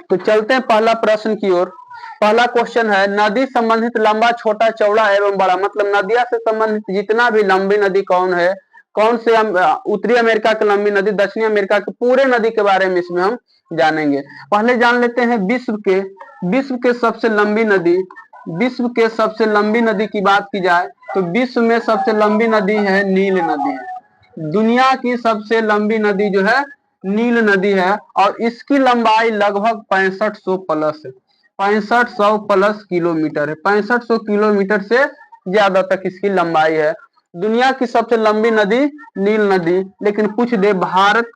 तो चलते हैं पहला प्रश्न की ओर। पहला क्वेश्चन है, नदी संबंधित लंबा, छोटा, चौड़ा एवं बड़ा, मतलब नदिया से संबंधित जितना भी लंबी नदी कौन है, कौन से उत्तरी अमेरिका की लंबी नदी, दक्षिणी अमेरिका के पूरे नदी के बारे में इसमें हम जानेंगे। पहले जान लेते हैं विश्व के सबसे लंबी नदी। विश्व के सबसे लंबी नदी की बात की जाए तो विश्व में सबसे लंबी नदी है नील नदी है। दुनिया की सबसे लंबी नदी जो है नील नदी है और इसकी लंबाई लगभग 6500 प्लस है, 6500 प्लस किलोमीटर है, 6500 किलोमीटर से ज्यादा तक इसकी लंबाई है। दुनिया की सबसे लंबी नदी नील नदी। लेकिन पूछ दे भारत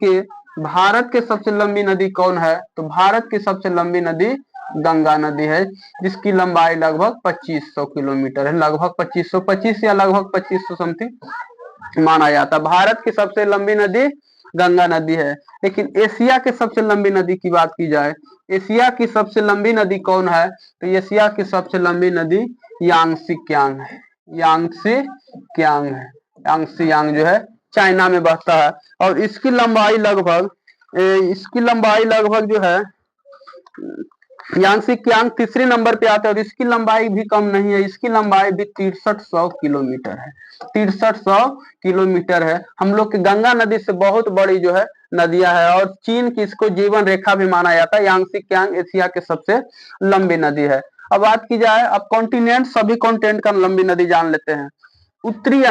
के सबसे लंबी नदी कौन है, तो भारत की सबसे लंबी नदी गंगा नदी है, जिसकी लंबाई लगभग 2500 किलोमीटर है, लगभग 2525 या लगभग 2500 समथिंग माना जाता है। भारत की सबसे लंबी नदी गंगा नदी है। लेकिन एशिया के सबसे लंबी नदी की बात की जाए, एशिया की सबसे लंबी नदी कौन है, तो एशिया की सबसे लंबी नदी यांगसी क्यांग है, यांगसी क्यांग है। यांगसी यांग जो है चाइना में बहता है और इसकी लंबाई लगभग जो है यांगसी क्यांग तीसरे नंबर पे आता है और इसकी लंबाई भी कम नहीं है, इसकी लंबाई भी 6300 किलोमीटर है, 6300 किलोमीटर है। हम लोग की गंगा नदी से बहुत बड़ी जो है नदियां है और चीन की इसको जीवन रेखा भी माना जाता है। यांगसी क्यांग एशिया के सबसे लंबी नदी है। अब बात की जाए, अब कॉन्टिनेंट, सभी कॉन्टिनेंट का लंबी नदी जान लेते हैं। उत्तरी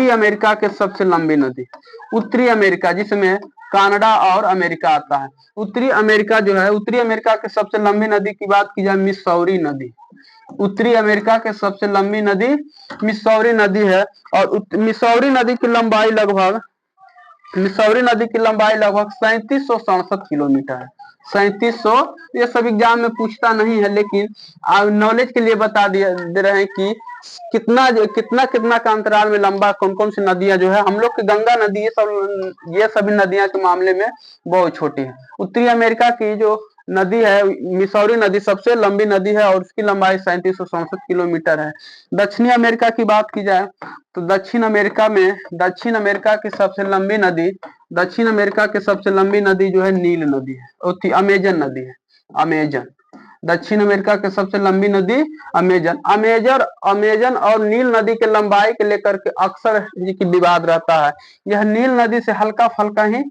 अमेरिका के सबसे लंबी नदी, उत्तरी अमेरिका जिसमें कनाडा और अमेरिका आता है, उत्तरी अमेरिका जो है, उत्तरी अमेरिका के सबसे लंबी नदी की बात की जाए मिसौरी नदी। उत्तरी अमेरिका के सबसे लंबी नदी मिसौरी नदी है और मिसौरी नदी की लंबाई लगभग 3767 किलोमीटर है, 3700। ये सब एग्जाम में पूछता नहीं है, लेकिन नॉलेज के लिए बता दे रहे हैं कि कितना कितना का अंतराल में लंबा कौन कौन सी नदियां जो है। हम लोग की गंगा नदी ये सभी नदियां के मामले में बहुत छोटी है। उत्तरी अमेरिका की जो नदी है मिसौरी नदी सबसे लंबी नदी है और उसकी लंबाई 3767 किलोमीटर है। दक्षिणी अमेरिका की बात की जाए तो दक्षिण अमेरिका की सबसे लंबी नदी, दक्षिण अमेरिका की सबसे लंबी नदी जो है नील नदी है, अमेजन नदी है, अमेजन। दक्षिण अमेरिका की सबसे लंबी नदी अमेजन और नील नदी के लंबाई के लेकर के अक्सर विवाद रहता है। यह नील नदी से हल्का फल्का ही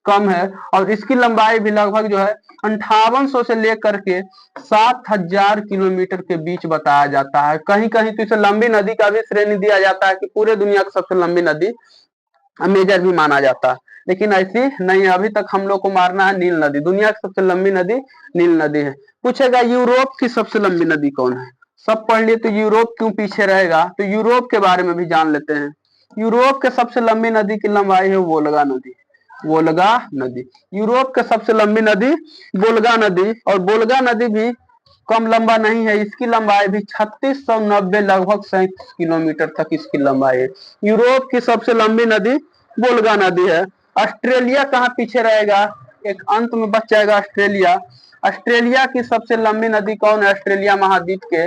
कम है और इसकी लंबाई भी लगभग जो है 5800 से लेकर के 7000 किलोमीटर के बीच बताया जाता है। कहीं कहीं तो इसे लंबी नदी का भी श्रेणी दिया जाता है कि पूरे दुनिया की सबसे लंबी नदी अमेजन भी माना जाता है, लेकिन ऐसी नहीं है। अभी तक हम लोग को मारना है नील नदी, दुनिया की सबसे लंबी नदी नील नदी है। पूछेगा यूरोप की सबसे लंबी नदी कौन है, सब पढ़ लिए तो यूरोप क्यों पीछे रहेगा, तो यूरोप के बारे में भी जान लेते हैं। यूरोप के सबसे लंबी नदी की लंबाई है वोल्गा नदी, वोल्गा नदी। यूरोप के सबसे लंबी नदी वोल्गा नदी और वोल्गा नदी भी कम लंबा नहीं है, इसकी लंबाई भी 3690 लगभग 37 किलोमीटर तक इसकी लंबाई है। यूरोप की सबसे लंबी नदी वोल्गा नदी है। ऑस्ट्रेलिया कहाँ पीछे रहेगा, एक अंत में बच जाएगा ऑस्ट्रेलिया। ऑस्ट्रेलिया की सबसे लंबी नदी कौन है, ऑस्ट्रेलिया महाद्वीप के,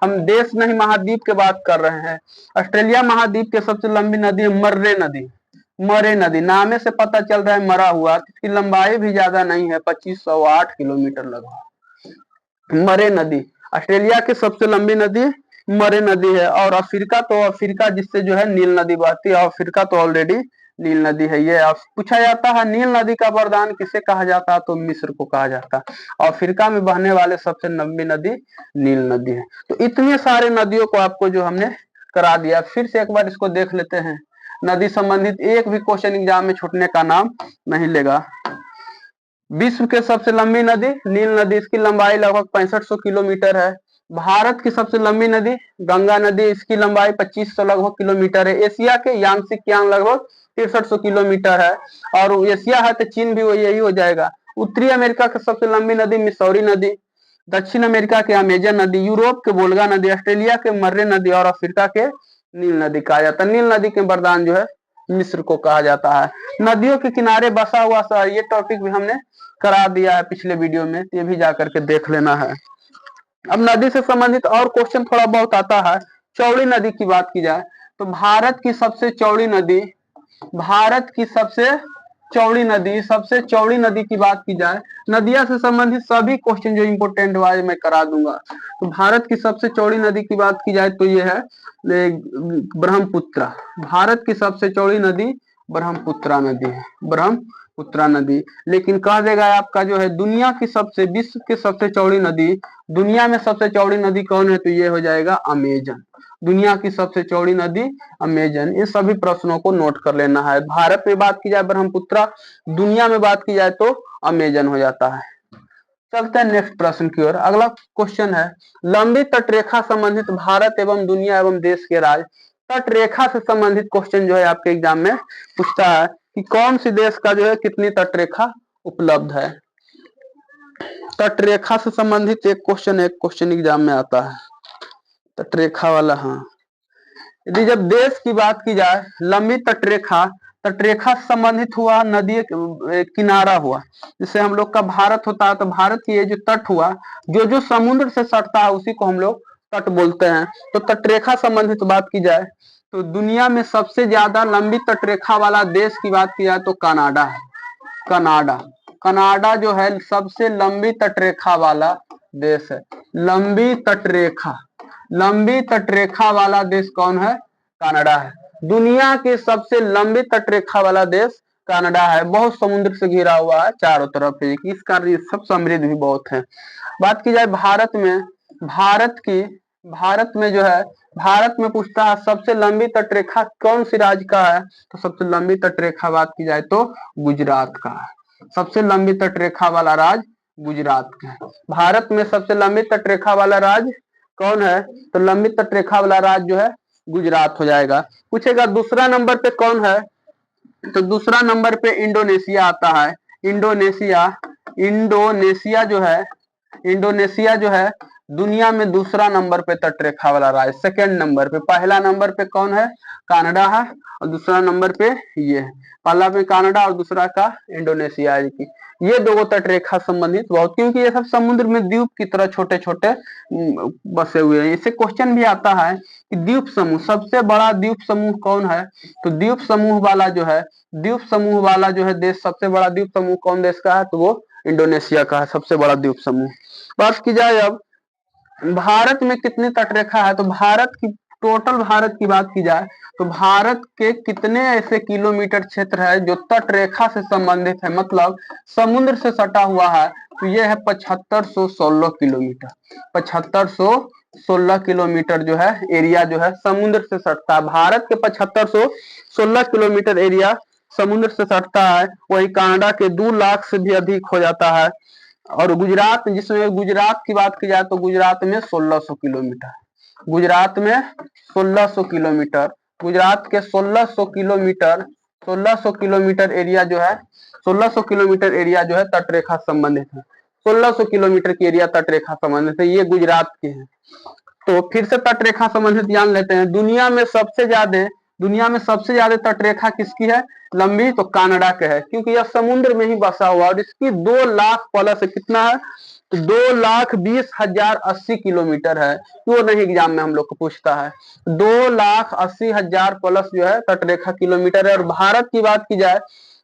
हम देश नहीं महाद्वीप के बात कर रहे हैं। ऑस्ट्रेलिया महाद्वीप के सबसे लंबी नदी मर्रे नदी, मरे नदी, नामे से पता चल रहा है मरा हुआ, इसकी लंबाई भी ज्यादा नहीं है, 2508 किलोमीटर लगभग। मरे नदी ऑस्ट्रेलिया की सबसे लंबी नदी मरे नदी है। और अफ्रीका जिससे जो है नील नदी बहती है, अफ्रीका तो ऑलरेडी नील नदी है। ये पूछा जाता है नील नदी का वरदान किसे कहा जाता है, तो मिस्र को कहा जाता है। अफ्रीका में बहने वाले सबसे लंबी नदी नील नदी है। तो इतने सारे नदियों को आपको जो हमने करा दिया, फिर से एक बार इसको देख लेते हैं। नदी संबंधित एक भी क्वेश्चन एग्जाम में छूटने का नाम नहीं लेगा। विश्व के सबसे लंबी नदी नील नदी, इसकी लंबाई लगभग 6500 किलोमीटर है। भारत की सबसे लंबी नदी गंगा नदी, इसकी लंबाई 2500 लगभग किलोमीटर है। एशिया के यांगसी क्यांग लगभग 6300 किलोमीटर है और एशिया है तो चीन भी यही हो जाएगा। उत्तरी अमेरिका की सबसे लंबी नदी मिसौरी नदी, दक्षिण अमेरिका के अमेजन नदी, यूरोप के वोल्गा नदी, ऑस्ट्रेलिया के मर्रे नदी और अफ्रीका के नील नदी कहा जाता है। नील नदी के वरदान जो है मिस्र को कहा जाता है। नदियों के किनारे बसा हुआ शहर, ये टॉपिक भी हमने करा दिया है पिछले वीडियो में, ये भी जाकर के देख लेना है। अब नदी से संबंधित और क्वेश्चन थोड़ा बहुत आता है। चौड़ी नदी की बात की जाए तो भारत की सबसे चौड़ी नदी, सबसे चौड़ी नदी की बात की जाए, नदियां से संबंधित सभी क्वेश्चन जो इंपोर्टेंट हुआ है मैं करा दूंगा। तो भारत की सबसे चौड़ी नदी की बात की जाए तो ये है ब्रह्मपुत्र। भारत की सबसे चौड़ी नदी ब्रह्मपुत्र नदी है, ब्रह्मपुत्र नदी। लेकिन कह देगा आपका जो है दुनिया की सबसे, विश्व की सबसे चौड़ी नदी, दुनिया में सबसे चौड़ी नदी कौन है, तो ये हो जाएगा अमेजन। दुनिया की सबसे चौड़ी नदी अमेजन। इन सभी प्रश्नों को नोट कर लेना है। भारत में बात की जाए ब्रह्मपुत्र, दुनिया में बात की जाए तो अमेजन हो जाता है। चलते हैं नेक्स्ट प्रश्न की ओर। अगला क्वेश्चन है, लंबी तटरेखा संबंधित भारत एवं दुनिया एवं देश के राज्य। तटरेखा से संबंधित क्वेश्चन जो है आपके एग्जाम में पूछता है कि कौन सी देश का जो है कितनी तटरेखा उपलब्ध है। तटरेखा से संबंधित एक क्वेश्चन एग्जाम में आता है, तटरेखा वाला। हाँ, यदि जब देश की बात की जाए, लंबी तटरेखा, तटरेखा से संबंधित हुआ नदी किनारा हुआ, जिससे हम लोग का भारत होता है, तो भारत की ये जो तट हुआ, जो जो समुद्र से सटता है उसी को हम लोग तट बोलते हैं। तो तटरेखा संबंधित बात की जाए तो दुनिया में सबसे ज्यादा लंबी तटरेखा वाला देश की बात की जाए तो कनाडा है। कनाडा, कनाडा जो है सबसे लंबी तटरेखा वाला देश है। लंबी तटरेखा, लंबी तटरेखा वाला देश कौन है, कनाडा है। दुनिया के सबसे लंबी तटरेखा वाला देश कनाडा है। बहुत समुद्र से घिरा हुआ है चारों तरफ, इस कारण सब समृद्ध भी बहुत है। बात की जाए भारत में, भारत में जो है, भारत में पूछता है सबसे लंबी तटरेखा कौन सी राज्य का है, तो सबसे लंबी तटरेखा बात की जाए तो गुजरात का है। सबसे लंबी तटरेखा वाला राज्य गुजरात का है। भारत में सबसे लंबी तटरेखा वाला राज्य कौन है, तो लंबी तटरेखा वाला राज्य जो है गुजरात हो जाएगा। पूछेगा दूसरा नंबर पे कौन है, तो दूसरा नंबर पे इंडोनेशिया आता है। इंडोनेशिया, इंडोनेशिया जो है दुनिया में दूसरा नंबर पे तटरेखा वाला राज्य, सेकंड नंबर पे। पहला नंबर पे कौन है, कनाडा है, और दूसरा नंबर पे ये है। पहला पे कनाडा और दूसरा का इंडोनेशिया है। ये दो तटरेखा संबंधित बहुत, क्योंकि ये सब समुद्र में द्वीप की तरह छोटे छोटे बसे हुए हैं। इससे क्वेश्चन भी आता है कि द्वीप समूह, सबसे बड़ा द्वीप समूह कौन है, तो द्वीप समूह वाला जो है, द्वीप समूह वाला जो है देश, सबसे बड़ा द्वीप समूह कौन देश का है, तो वो इंडोनेशिया का है सबसे बड़ा द्वीप समूह। बात की जाए अब भारत में कितनी तटरेखा है, तो भारत की टोटल, भारत की बात की जाए तो भारत के कितने ऐसे किलोमीटर क्षेत्र है जो तटरेखा से संबंधित है, मतलब समुद्र से सटा हुआ है, तो ये है 7516 किलोमीटर। 7516 किलोमीटर जो है एरिया जो है समुद्र से सटता है। भारत के 7516 किलोमीटर एरिया समुद्र से सटता है। वही कनाडा के 2 लाख से भी अधिक हो जाता है। और गुजरात, जिसमें गुजरात की बात की जाए तो गुजरात में 1600 किलोमीटर, गुजरात में 1600 किलोमीटर, गुजरात के 1600 किलोमीटर, 1600 किलोमीटर एरिया जो है, 1600 किलोमीटर एरिया जो है तटरेखा संबंधित है। 1600 किलोमीटर की एरिया तटरेखा संबंधित है, ये गुजरात के हैं। तो फिर से तटरेखा संबंधित जान लेते हैं। दुनिया में सबसे ज्यादा तटरेखा किसकी है लंबी, तो कनाडा के है, क्योंकि यह समुद्र में ही बसा हुआ और इसकी 2 लाख प्लस कितना है, तो 2,20,080 किलोमीटर है। वो नहीं एग्जाम में हम लोग को पूछता है। 2,80,000 प्लस जो है तटरेखा किलोमीटर है। और भारत की बात की जाए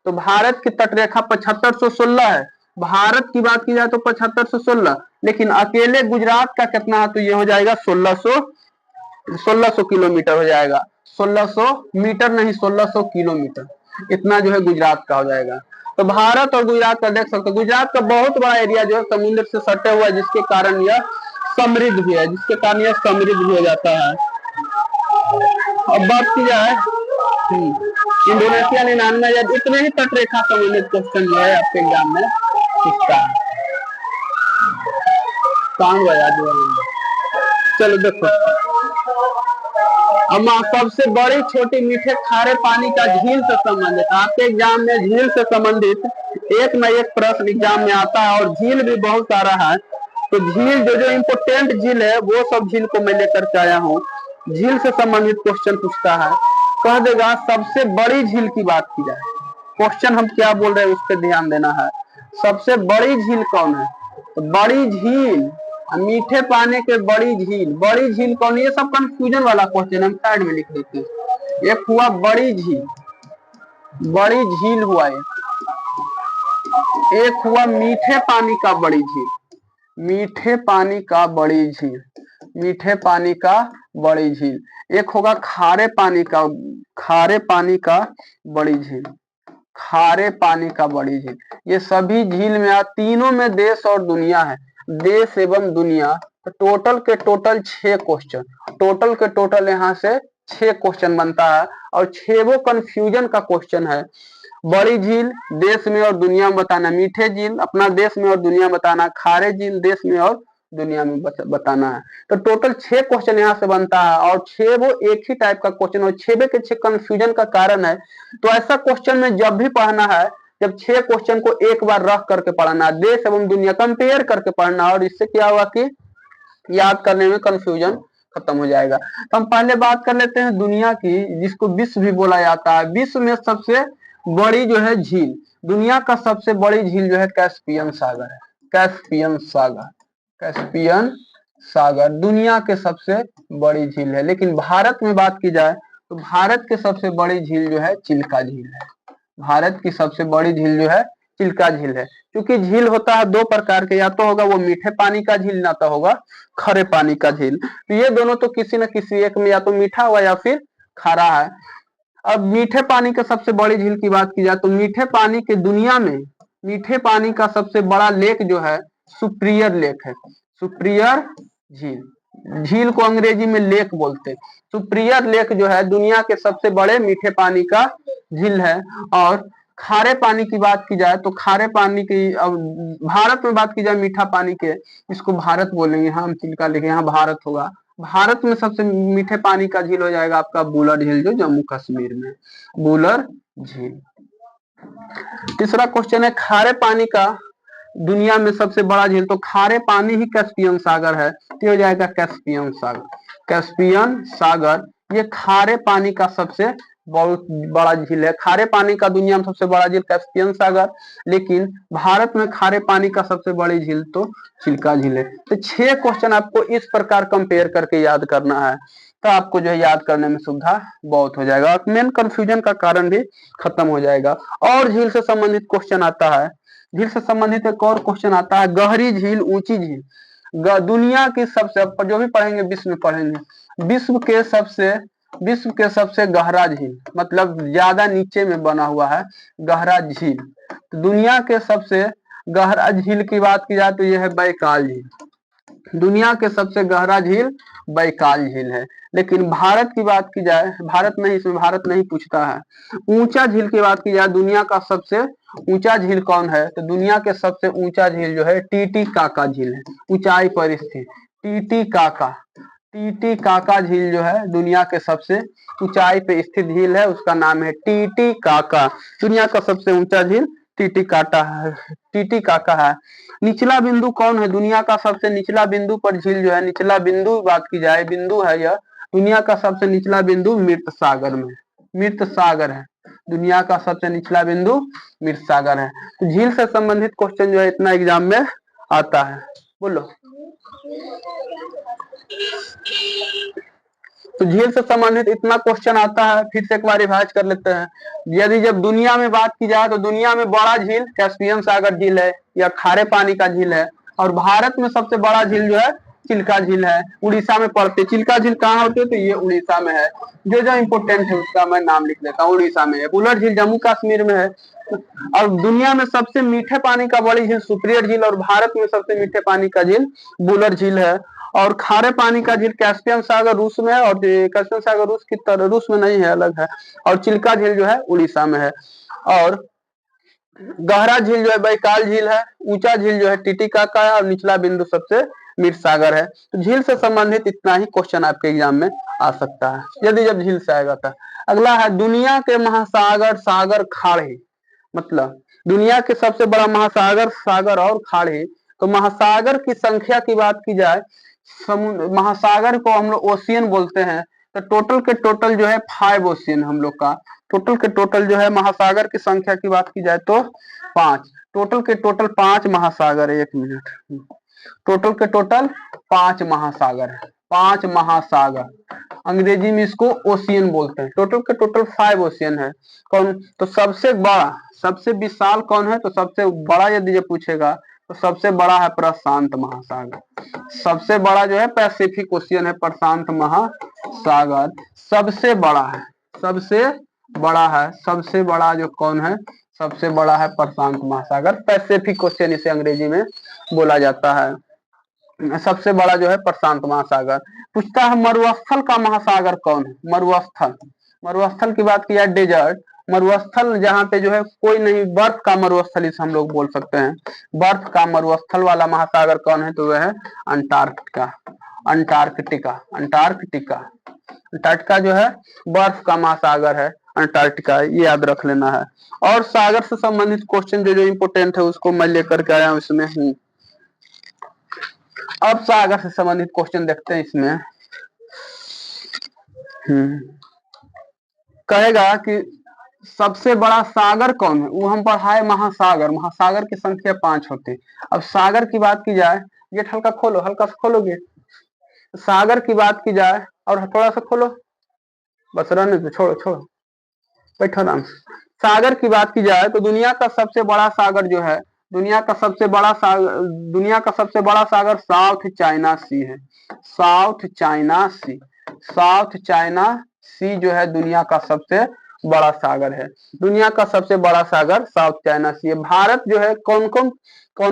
तो भारत की तटरेखा 7516 है। भारत की बात की जाए तो 7516, लेकिन अकेले गुजरात का कितना है, तो ये हो जाएगा 1600 किलोमीटर हो जाएगा। 1600 मीटर नहीं, 1600 किलोमीटर, इतना जो है गुजरात का हो जाएगा। तो भारत और गुजरात का देख सकते हो, गुजरात का बहुत बड़ा एरिया जो है समुद्र से सटे हुआ है, जिसके कारण यह समृद्ध भी है, जिसके कारण यह समृद्ध भी हो जाता है। अब बात की जाए इंडोनेशिया 99,000, इतने ही तटरेखा संबंधित क्वेश्चन जो है आपके एग्जाम में पूछता है। चलो देखो, अब सबसे बड़ी छोटी मीठे खारे पानी का झील से संबंधित, आपके एग्जाम में झील से संबंधित एक न एक प्रश्न एग्जाम में आता है, और झील भी बहुत सारा है। तो झील जो इम्पोर्टेंट झील है वो सब झील को मैं लेकर के आया हूँ। झील से संबंधित क्वेश्चन पूछता है, कह देगा सबसे बड़ी झील की बात की जाए, क्वेश्चन हम क्या बोल रहे हैं उस पर ध्यान देना है। सबसे बड़ी झील कौन है, तो बड़ी झील, मीठे पानी के बड़ी झील कौन है, ये सब कंफ्यूजन वाला क्वेश्चन हम साइड में लिख देते हैं। एक हुआ बड़ी झील हुआ है, एक हुआ मीठे पानी का बड़ी झील, मीठे पानी का बड़ी झील, मीठे पानी का बड़ी झील। एक होगा खारे पानी का, खारे पानी का बड़ी झील, खारे पानी का बड़ी झील। ये सभी झील में तीनों में देश और दुनिया है, देश एवं दुनिया। तो टोटल के टोटल 6 क्वेश्चन, टोटल के टोटल यहाँ से 6 क्वेश्चन बनता है और 6 कंफ्यूजन का क्वेश्चन है। बड़ी झील देश में और दुनिया में बताना, मीठे झील अपना देश में और दुनिया में बताना, खारे झील देश में और दुनिया में बताना है। तो टोटल 6 क्वेश्चन यहाँ से बनता है और 6 वो एक ही टाइप का क्वेश्चन और 6 के 6 कंफ्यूजन का कारण है। तो ऐसा क्वेश्चन में जब भी पढ़ना है, जब 6 क्वेश्चन को एक बार रख करके पढ़ना, देश एवं दुनिया कंपेयर करके पढ़ना, और इससे क्या हुआ कि याद करने में कंफ्यूजन खत्म हो जाएगा। तो हम पहले बात कर लेते हैं दुनिया की, जिसको विश्व भी बोला जाता है। विश्व में सबसे बड़ी जो है झील, दुनिया का सबसे बड़ी झील जो है कैस्पियन सागर है, कैस्पियन सागर, कैस्पियन सागर दुनिया के सबसे बड़ी झील है। लेकिन भारत में बात की जाए तो भारत के सबसे बड़ी झील जो है चिल्का झील है, भारत की सबसे बड़ी झील जो है चिल्का झील है। क्योंकि झील होता है 2 प्रकार के, या तो होगा वो मीठे पानी का झील, ना तो होगा खरे पानी का झील। तो ये दोनों तो किसी न किसी एक में या तो मीठा हुआ या फिर खारा है। अब मीठे पानी के सबसे बड़ी झील की बात की जाए तो मीठे पानी के दुनिया में मीठे पानी का सबसे बड़ा लेक जो है सुप्रियर लेक है, सुप्रियर झील, झील को अंग्रेजी में लेक बोलते हैं। सुप्रियर लेक जो है दुनिया के सबसे बड़े मीठे पानी का झील है। और खारे पानी की बात की जाए तो खारे पानी की, अब भारत में बात की जाए मीठा पानी के, इसको भारत बोलेंगे, हम चिल्का लिखे यहाँ भारत होगा। भारत में सबसे मीठे पानी का झील हो जाएगा आपका बुलर झील जो जम्मू कश्मीर में, बुलर झील। तीसरा क्वेश्चन है खारे पानी का दुनिया में सबसे बड़ा झील, तो खारे पानी ही कैस्पियन सागर है, तो हो जाएगा कैस्पियन सागर, कैस्पियन सागर ये खारे पानी का सबसे बहुत बड़ा झील है। खारे पानी का दुनिया में सबसे बड़ा झील कैस्पियन सागर, लेकिन भारत में खारे पानी का सबसे बड़ी झील तो चिल्का झील है। तो 6 क्वेश्चन आपको इस प्रकार कंपेयर करके याद करना है, तो आपको जो है याद करने में सुविधा बहुत हो जाएगा और मेन कंफ्यूजन का कारण भी खत्म हो जाएगा। और झील से संबंधित क्वेश्चन आता है, झील से संबंधित एक और क्वेश्चन आता है गहरी झील, ऊंची झील। दुनिया की सबसे, जो भी पढ़ेंगे विश्व में पढ़ेंगे, विश्व के सबसे गहरा झील, मतलब ज्यादा नीचे में बना हुआ है गहरा झील। तो दुनिया के सबसे गहरा झील की बात की जाए तो यह है बैकाल झील, दुनिया के सबसे गहरा झील बैकाल झील है। लेकिन भारत की बात की जाए, भारत नहीं, इसमें भारत नहीं पूछता है। ऊंचा झील की बात की जाए, दुनिया का सबसे ऊंचा झील कौन है, तो दुनिया के सबसे ऊंचा झील जो है टीटीकाका झील है, ऊंचाई पर स्थित टीटीकाका, टीटीकाका झील जो है दुनिया के सबसे ऊंचाई पे स्थित झील है, उसका नाम है टीटीकाका। दुनिया का सबसे ऊंचा झील टीटीकाका है, टीटीकाका है। निचला बिंदु कौन है, दुनिया का सबसे निचला बिंदु पर झील जो है, निचला बिंदु बात की जाए, बिंदु है यह, दुनिया का सबसे निचला बिंदु मृत सागर में, मृत सागर है, दुनिया का सबसे निचला बिंदु मृत सागर है। तो झील से संबंधित क्वेश्चन जो है इतना एग्जाम में आता है, बोलो। तो झील से संबंधित इतना क्वेश्चन आता है, फिर से एक बार रिवाइज कर लेते हैं। यदि जब दुनिया में बात की जाए तो दुनिया में बड़ा झील कैस्पियन सागर झील है या खारे पानी का झील है, और भारत में सबसे बड़ा झील जो है चिल्का झील है, उड़ीसा में पड़ते। चिल्का झील कहाँ होती है, तो ये उड़ीसा में है। जो जो इंपोर्टेंट है उसका मैं नाम लिख लेता हूँ, उड़ीसा में है। बुलर झील जम्मू कश्मीर में है। और दुनिया में सबसे मीठे पानी का बड़ी झील सुप्रियर झील, और भारत में सबसे मीठे पानी का झील बुलर झील है। और खारे पानी का झील कैस्पियन सागर रूस में है, और कैस्पियन सागर रूस की तरह रूस में नहीं है, अलग है। और चिल्का झील जो है उड़ीसा में है। और गहरा झील जो है बैकाल झील है, ऊंचा झील जो है टीटीकाका है, और निचला बिंदु सबसे मृत सागर है। तो झील से संबंधित इतना ही क्वेश्चन आपके एग्जाम में आ सकता है, यदि जब झील से आएगा था। अगला है दुनिया के महासागर, सागर, खाड़ी, मतलब दुनिया के सबसे बड़ा महासागर, सागर और खाड़ी। तो महासागर की संख्या की बात की जाए, महासागर को हम लोग ओशियन बोलते हैं। तो टोटल के टोटल जो है 5 ओशियन हम लोग का, टोटल के टोटल जो है महासागर की संख्या की बात की जाए तो 5, टोटल के टोटल 5 महासागर है। 1 मिनट, टोटल के टोटल 5 महासागर है, 5 महासागर, अंग्रेजी में इसको ओशियन बोलते हैं। टोटल के टोटल 5 ओशियन है। कौन? तो सबसे बड़ा, सबसे विशाल कौन है? तो सबसे बड़ा यदि ये पूछेगा तो सबसे बड़ा है प्रशांत महासागर। सबसे बड़ा जो है पैसिफिक ओशियन है, प्रशांत महासागर सबसे बड़ा है, सबसे बड़ा है, सबसे बड़ा जो कौन है? सबसे बड़ा है प्रशांत महासागर, पैसिफिक ओशियन इसे अंग्रेजी में बोला जाता है। सबसे बड़ा जो है प्रशांत महासागर। पूछता है मरुस्थल का महासागर कौन है? मरुस्थल, मरुस्थल की बात किया डेजर्ट, मरुस्थल जहाँ पे जो है कोई नहीं, बर्फ का मरुस्थल इसे हम लोग बोल सकते हैं। बर्फ का मरुस्थल वाला महासागर कौन है? तो वह है अंटार्कटिका, अंटार्कटिका, अंटार्कटिका। अंटार्कटिका जो है बर्फ का महासागर है, अंटार्कटिका, ये याद रख लेना है। और सागर से संबंधित क्वेश्चन जो जो इम्पोर्टेंट है उसको मैं लेकर के आया हूँ इसमें। अब सागर से संबंधित क्वेश्चन देखते हैं इसमें। कहेगा कि सबसे बड़ा सागर कौन है? वो हम पढ़ाए महासागर, महासागर की संख्या 5 होती है। अब सागर की बात की जाए, गेट हल्का खोलो, हल्का सा खोलो गेट। सागर की बात की जाए और थोड़ा सा खोलो, बस रहने दो, छोड़ो छोड़ो, बैठो आराम से। सागर की बात की जाए तो दुनिया का सबसे बड़ा सागर जो है, दुनिया का सबसे बड़ा सागर, दुनिया का सबसे बड़ा सागर साउथ चाइना सी है। साउथ चाइना सी, साउथ चाइना सी जो है दुनिया का सबसे बड़ा सागर है। दुनिया का सबसे बड़ा सागर साउथ चाइना सी है। भारत जो है कौन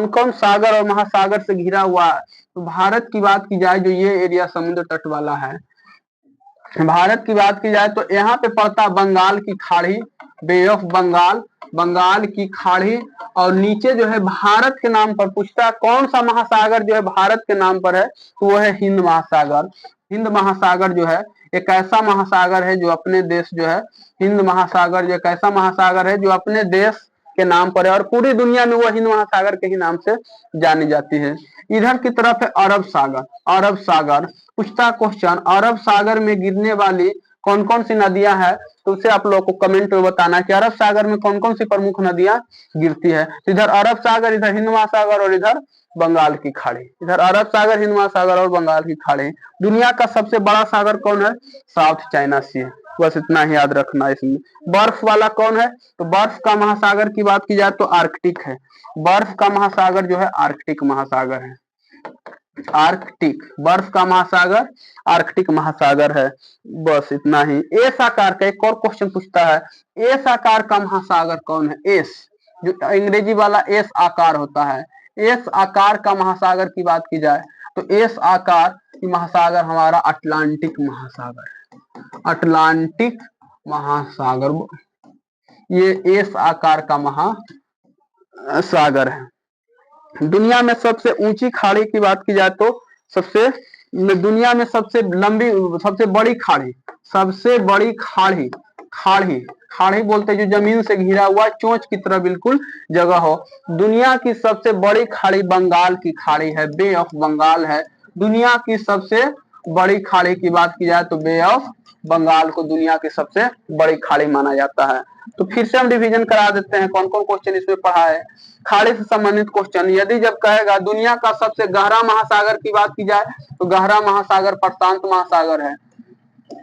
कौन सागर और महासागर से घिरा हुआ है? तो भारत की बात की जाए, जो ये एरिया समुद्र तट वाला है, भारत की बात की जाए तो यहाँ पे पड़ता बंगाल की खाड़ी, बे ऑफ बंगाल, बंगाल की खाड़ी। और नीचे जो है भारत के नाम पर पूछता है कौन सा महासागर जो है भारत के नाम पर है? तो वो है हिंद महासागर। हिंद महासागर जो है एक ऐसा महासागर है जो अपने देश जो है, हिंद महासागर जो एक ऐसा महासागर है जो अपने देश के नाम पर है और पूरी दुनिया में वो हिंद महासागर के ही नाम से जानी जाती है। इधर की तरफ है अरब सागर, अरब सागर। पूछता क्वेश्चन अरब सागर में गिरने वाली कौन कौन सी नदियां हैं? तो उसे आप लोगों को कमेंट में बताना कि अरब सागर में कौन कौन सी प्रमुख नदियां गिरती है। इधर अरब सागर, इधर हिंद महासागर और इधर बंगाल की खाड़ी। इधर अरब सागर, हिंद महासागर और बंगाल की खाड़ी। दुनिया का सबसे बड़ा सागर कौन है? साउथ चाइना सी है। बस इतना ही याद रखना। इसमें बर्फ वाला कौन है? तो बर्फ का महासागर की बात की जाए तो आर्कटिक है। बर्फ का महासागर जो है आर्कटिक महासागर है। आर्कटिक, बर्फ का महासागर आर्कटिक महासागर है। बस इतना ही। एस आकार का एक और क्वेश्चन पूछता है, एस आकार का महासागर कौन है? एस, जो अंग्रेजी वाला एस आकार होता है, एस आकार का महासागर की बात की जाए तो एस आकार की महासागर हमारा अटलांटिक महासागर है। अटलांटिक महासागर, ये एस आकार का महासागर है। दुनिया में सबसे ऊंची खाड़ी की बात की जाए तो सबसे, दुनिया में सबसे लंबी, सबसे बड़ी खाड़ी, सबसे बड़ी खाड़ी, खाड़ी, खाड़ी बोलते जो जमीन से घिरा हुआ चोंच की तरह बिल्कुल जगह हो। दुनिया की सबसे बड़ी खाड़ी बंगाल की खाड़ी है, बे ऑफ बंगाल है। दुनिया की सबसे बड़ी खाड़ी की बात की जाए तो बे ऑफ बंगाल को दुनिया की सबसे बड़ी खाड़ी माना जाता है। तो फिर से हम रिवीजन करा देते हैं कौन कौन क्वेश्चन इसमें पढ़ा है। खाड़ी से संबंधित क्वेश्चन, यदि जब कहेगा दुनिया का सबसे गहरा महासागर की बात की जाए तो गहरा महासागर प्रशांत महासागर है।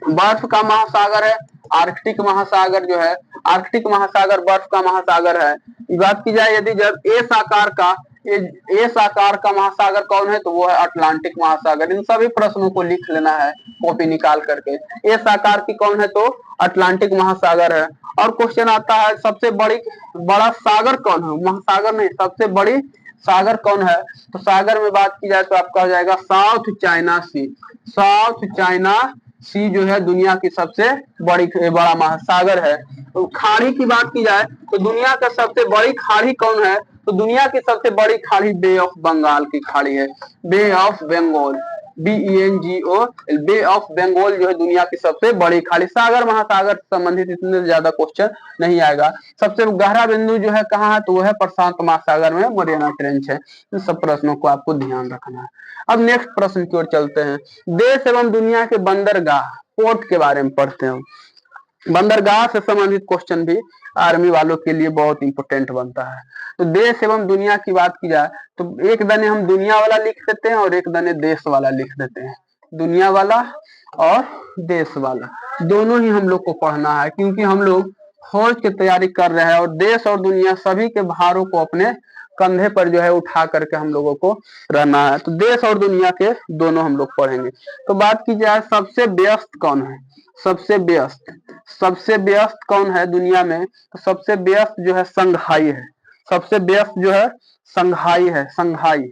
बर्फ का महासागर है आर्कटिक महासागर जो है, आर्कटिक महासागर बर्फ का महासागर है। बात की जाए यदि जब एस आकार का, एस आकार का महासागर कौन है? तो वो है अटलांटिक महासागर। इन सभी प्रश्नों को लिख लेना है कॉपी निकाल करके। एस आकार की कौन है? तो अटलांटिक महासागर है। और क्वेश्चन आता है सबसे बड़ा सागर कौन है? महासागर नहीं, सबसे बड़ी सागर कौन है? तो सागर में बात की जाए तो आपका हो जाएगा साउथ चाइना सी। साउथ चाइना सी जो है दुनिया की सबसे बड़ा महासागर है। तो खाड़ी की बात की जाए तो दुनिया का सबसे बड़ी खाड़ी कौन है? तो दुनिया की सबसे बड़ी खाड़ी बे ऑफ बंगाल की खाड़ी है। Bay of Bengal, BENGOL, bay of Bengal जो है दुनिया की सबसे बड़ी खाड़ी। सागर महासागर से संबंधित इतने ज्यादा क्वेश्चन नहीं आएगा। सबसे गहरा बिंदु जो है कहाँ है? तो वो है प्रशांत महासागर में, मरियाना ट्रेंच है। इन सब प्रश्नों को आपको ध्यान रखना है। अब नेक्स्ट प्रश्न की ओर चलते हैं। देश एवं दुनिया के बंदरगाह, पोर्ट के बारे में पढ़ते हैं। बंदरगाह से संबंधित क्वेश्चन भी आर्मी वालों के लिए बहुत इंपोर्टेंट बनता है। तो देश एवं दुनिया की बात की जाए तो एक दने हम दुनिया वाला लिख देते हैं और एक दने देश वाला लिख देते हैं। दुनिया वाला और देश वाला, दोनों ही हम लोग को पढ़ना है, क्योंकि हम लोग फौज की तैयारी कर रहे हैं और देश और दुनिया सभी के भारों को अपने कंधे पर जो है उठा करके हम लोगों को रहना है। तो देश और दुनिया के दोनों हम लोग पढ़ेंगे। तो बात की जाए सबसे व्यस्त कौन है, सबसे व्यस्त कौन है दुनिया में, तो सबसे व्यस्त जो है संघाई है। सबसे व्यस्त जो है संघाई है, संघाई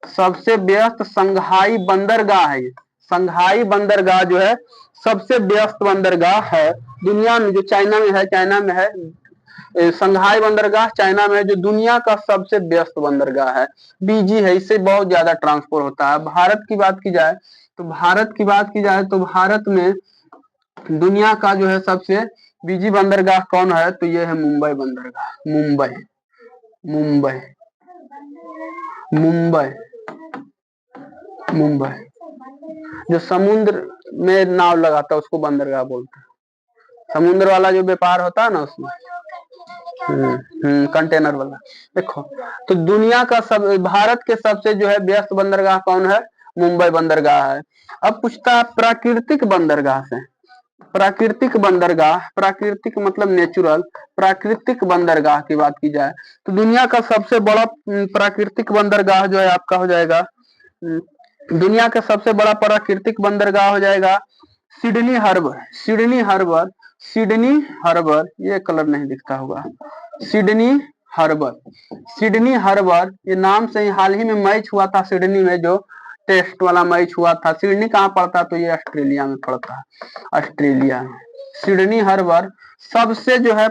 सबसे व्यस्त संघाई बंदरगाह है। संघाई बंदरगाह जो है सबसे व्यस्त बंदरगाह है दुनिया में, जो चाइना में है, चाइना में है संघाई बंदरगाह, चाइना में जो दुनिया का सबसे व्यस्त बंदरगाह है। बीजी है, इससे बहुत ज्यादा ट्रांसपोर्ट होता है। भारत की बात की जाए तो भारत में दुनिया का जो है सबसे बिजी बंदरगाह कौन है, तो ये है मुंबई बंदरगाह। मुंबई जो समुद्र में नाव लगाता है उसको बंदरगाह बोलते हैं। समुद्र वाला जो व्यापार होता है ना उसमें कंटेनर वाला। देखो तो दुनिया का भारत के सबसे जो है व्यस्त बंदरगाह कौन है, मुंबई बंदरगाह है। अब पूछता है प्राकृतिक बंदरगाह से, प्राकृतिक मतलब नेचुरल, प्राकृतिक बंदरगाह की बात की जाए तो दुनिया का सबसे बड़ा प्राकृतिक बंदरगाह जो है आपका हो जाएगा, दुनिया का सबसे बड़ा प्राकृतिक बंदरगाह हो जाएगा सिडनी हार्बर। ये कलर नहीं दिखता होगा, सिडनी हार्बर। ये नाम से ही हाल ही में मैच हुआ था सिडनी में, जो टेस्ट वाला मैच हुआ था। सिडनी कहाँ पड़ता है, तो ये ऑस्ट्रेलिया में पड़ता है, ऑस्ट्रेलिया में सिडनी हार्बर। सबसे जो है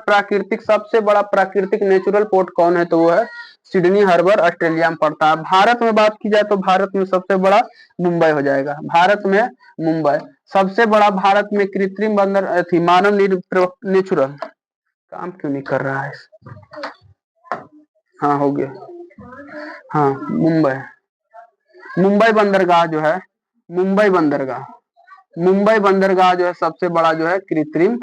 सबसे बड़ा प्राकृतिक नेचुरल पोर्ट कौन है, तो वो है सिडनी हार्बर, ऑस्ट्रेलिया में पड़ता है। भारत में बात की जाए तो भारत में सबसे बड़ा मुंबई हो जाएगा, भारत में मुंबई सबसे बड़ा। भारत में कृत्रिम बंदर थी मानव नेचुरल, काम क्यों नहीं कर रहा है, हाँ हो गया, हाँ मुंबई बंदरगाह जो है, मुंबई बंदरगाह जो है सबसे बड़ा जो है कृत्रिम,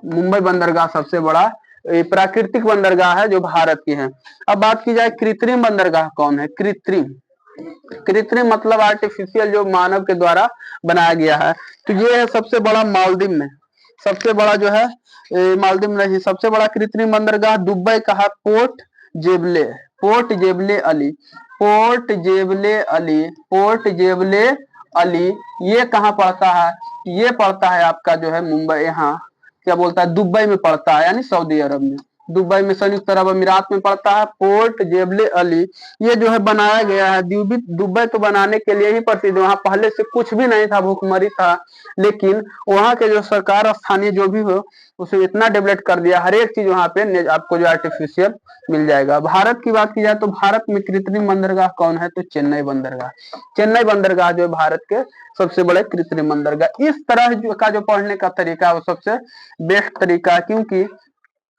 मुंबई बंदरगाह सबसे बड़ा प्राकृतिक बंदरगाह है जो भारत की है। अब बात की जाए कृत्रिम बंदरगाह कौन है, कृत्रिम मतलब आर्टिफिशियल, जो मानव के द्वारा बनाया गया है। तो ये है सबसे बड़ा मालदीव में, सबसे बड़ा जो है मालदीव में सबसे बड़ा कृत्रिम बंदरगाह दुबई का है, पोर्ट जेबले अली। ये कहाँ पड़ता है, ये पड़ता है आपका जो है मुंबई, यहाँ क्या बोलता है दुबई में पड़ता है, यानी सऊदी अरब में, दुबई में संयुक्त अरब अमीरात में पड़ता है पोर्ट जेबले अली। ये जो है बनाया गया है, दुबई तो बनाने के लिए ही प्रसिद्ध है। वहां पहले से कुछ भी नहीं था, भूखमरी था, लेकिन वहां के जो सरकार स्थानीय जो भी हो उसे इतना डेवलप कर दिया, हर एक चीज वहां पे आपको जो आर्टिफिशियल मिल जाएगा। भारत की बात की जाए तो भारत में कृत्रिम बंदरगाह कौन है, तो चेन्नई बंदरगाह जो है भारत के सबसे बड़े कृत्रिम बंदरगाह। इस तरह का जो पढ़ने का तरीका है वो सबसे बेस्ट तरीका है, क्योंकि